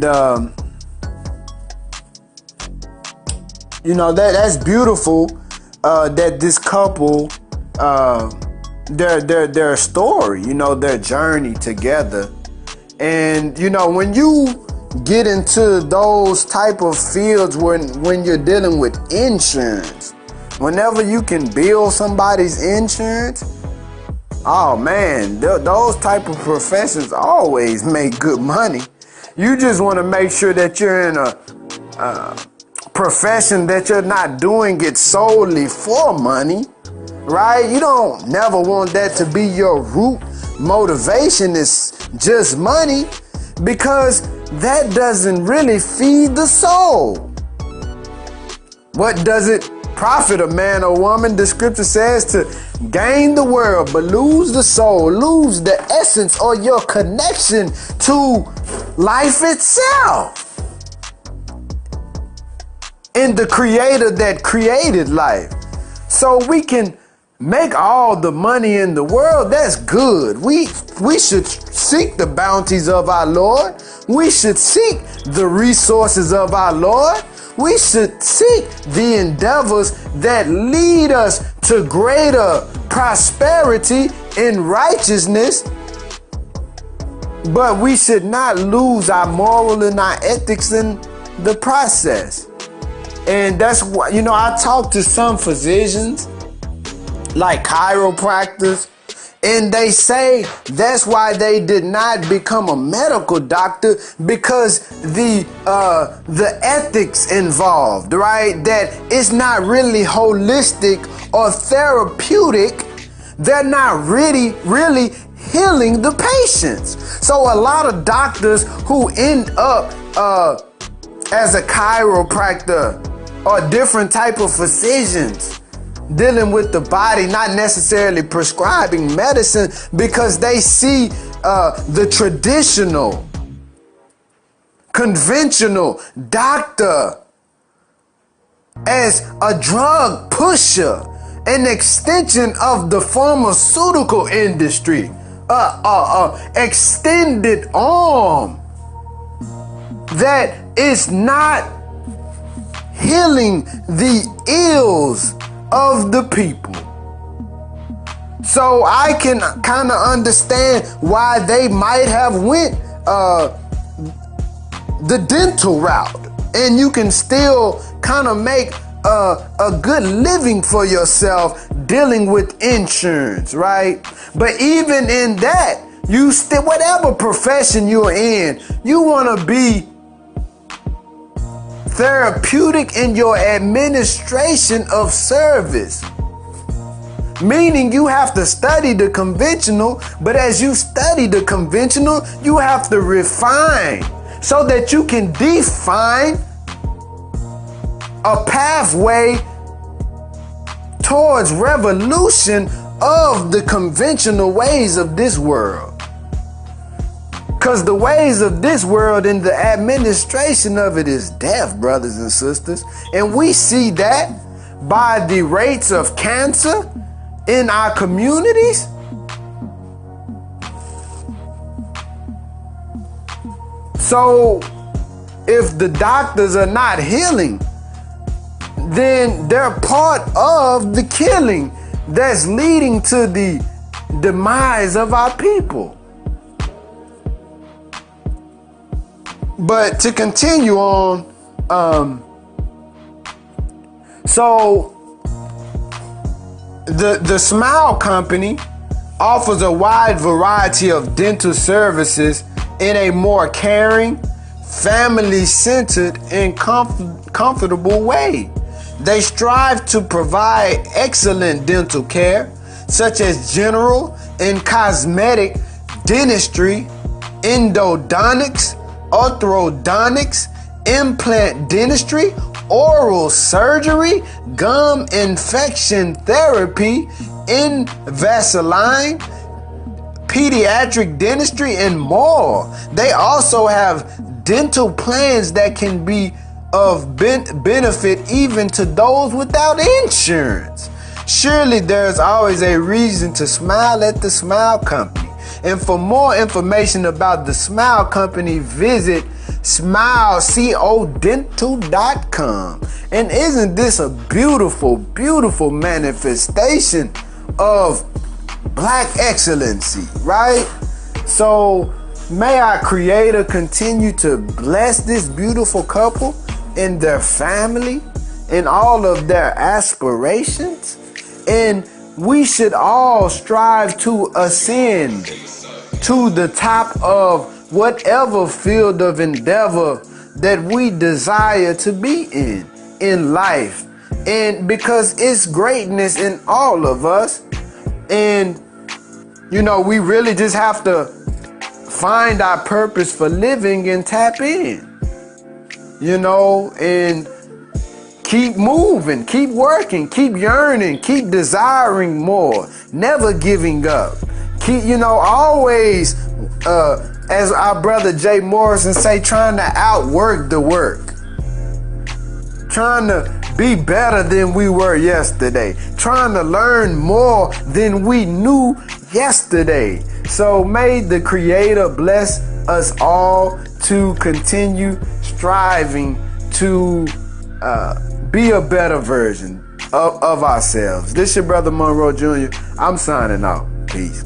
you know, that's beautiful that this couple, their story, you know, their journey together. And, you know, when you get into those type of fields when you're dealing with insurance, whenever you can bill somebody's insurance, oh man, those type of professions always make good money. You just want to make sure that you're in a profession that you're not doing it solely for money, right? You don't never want that to be your root motivation is just money, because that doesn't really feed the soul. What does it profit a man or woman? The scripture says to gain the world but lose the soul, lose the essence or your connection to life itself and the creator that created life. So we can make all the money in the world. That's good. We should seek the bounties of our Lord. We should seek the resources of our Lord. We should seek the endeavors that lead us to greater prosperity and righteousness. But we should not lose our moral and our ethics in the process. And that's why, you know, I talk to some physicians, like chiropractors, and they say that's why they did not become a medical doctor, because the ethics involved, right? That it's not really holistic or therapeutic. They're not really healing the patients. So a lot of doctors who end up as a chiropractor or different type of physicians dealing with the body, not necessarily prescribing medicine, because they see the traditional, conventional doctor as a drug pusher, an extension of the pharmaceutical industry, extended arm that is not healing the ills of the people. So I can kind of understand why they might have went the dental route, and you can still kind of make a good living for yourself dealing with insurance, right? But even in that, you still, whatever profession you're in, you want to be therapeutic in your administration of service. Meaning you have to study the conventional, but as you study the conventional, you have to refine so that you can define a pathway towards revolution of the conventional ways of this world. Because the ways of this world and the administration of it is death, brothers and sisters. And we see that by the rates of cancer in our communities. So if the doctors are not healing, then they're part of the killing that's leading to the demise of our people. But to continue on, so the Smile Company offers a wide variety of dental services in a more caring, family-centered, and comfortable way. They strive to provide excellent dental care, such as general and cosmetic dentistry, endodontics, orthodontics, implant dentistry, oral surgery, gum infection therapy, Invisalign, pediatric dentistry, and more. They also have dental plans that can be of benefit even to those without insurance. Surely there's always a reason to smile at the Smile Company. And for more information about the Smile Company, visit smilecodental.com. And isn't this a beautiful, beautiful manifestation of Black excellency, right? So may our Creator continue to bless this beautiful couple and their family and all of their aspirations. And we should all strive to ascend to the top of whatever field of endeavor that we desire to be in life. And because it's greatness in all of us. And, you know, we really just have to find our purpose for living and tap in, you know, and keep moving, keep working, keep yearning, keep desiring more, never giving up. Keep, you know, always, as our brother Jay Morrison say, trying to outwork the work. Trying to be better than we were yesterday. Trying to learn more than we knew yesterday. So may the Creator bless us all to continue striving to be a better version of ourselves. This your brother Monroe Jr. I'm signing out. Peace.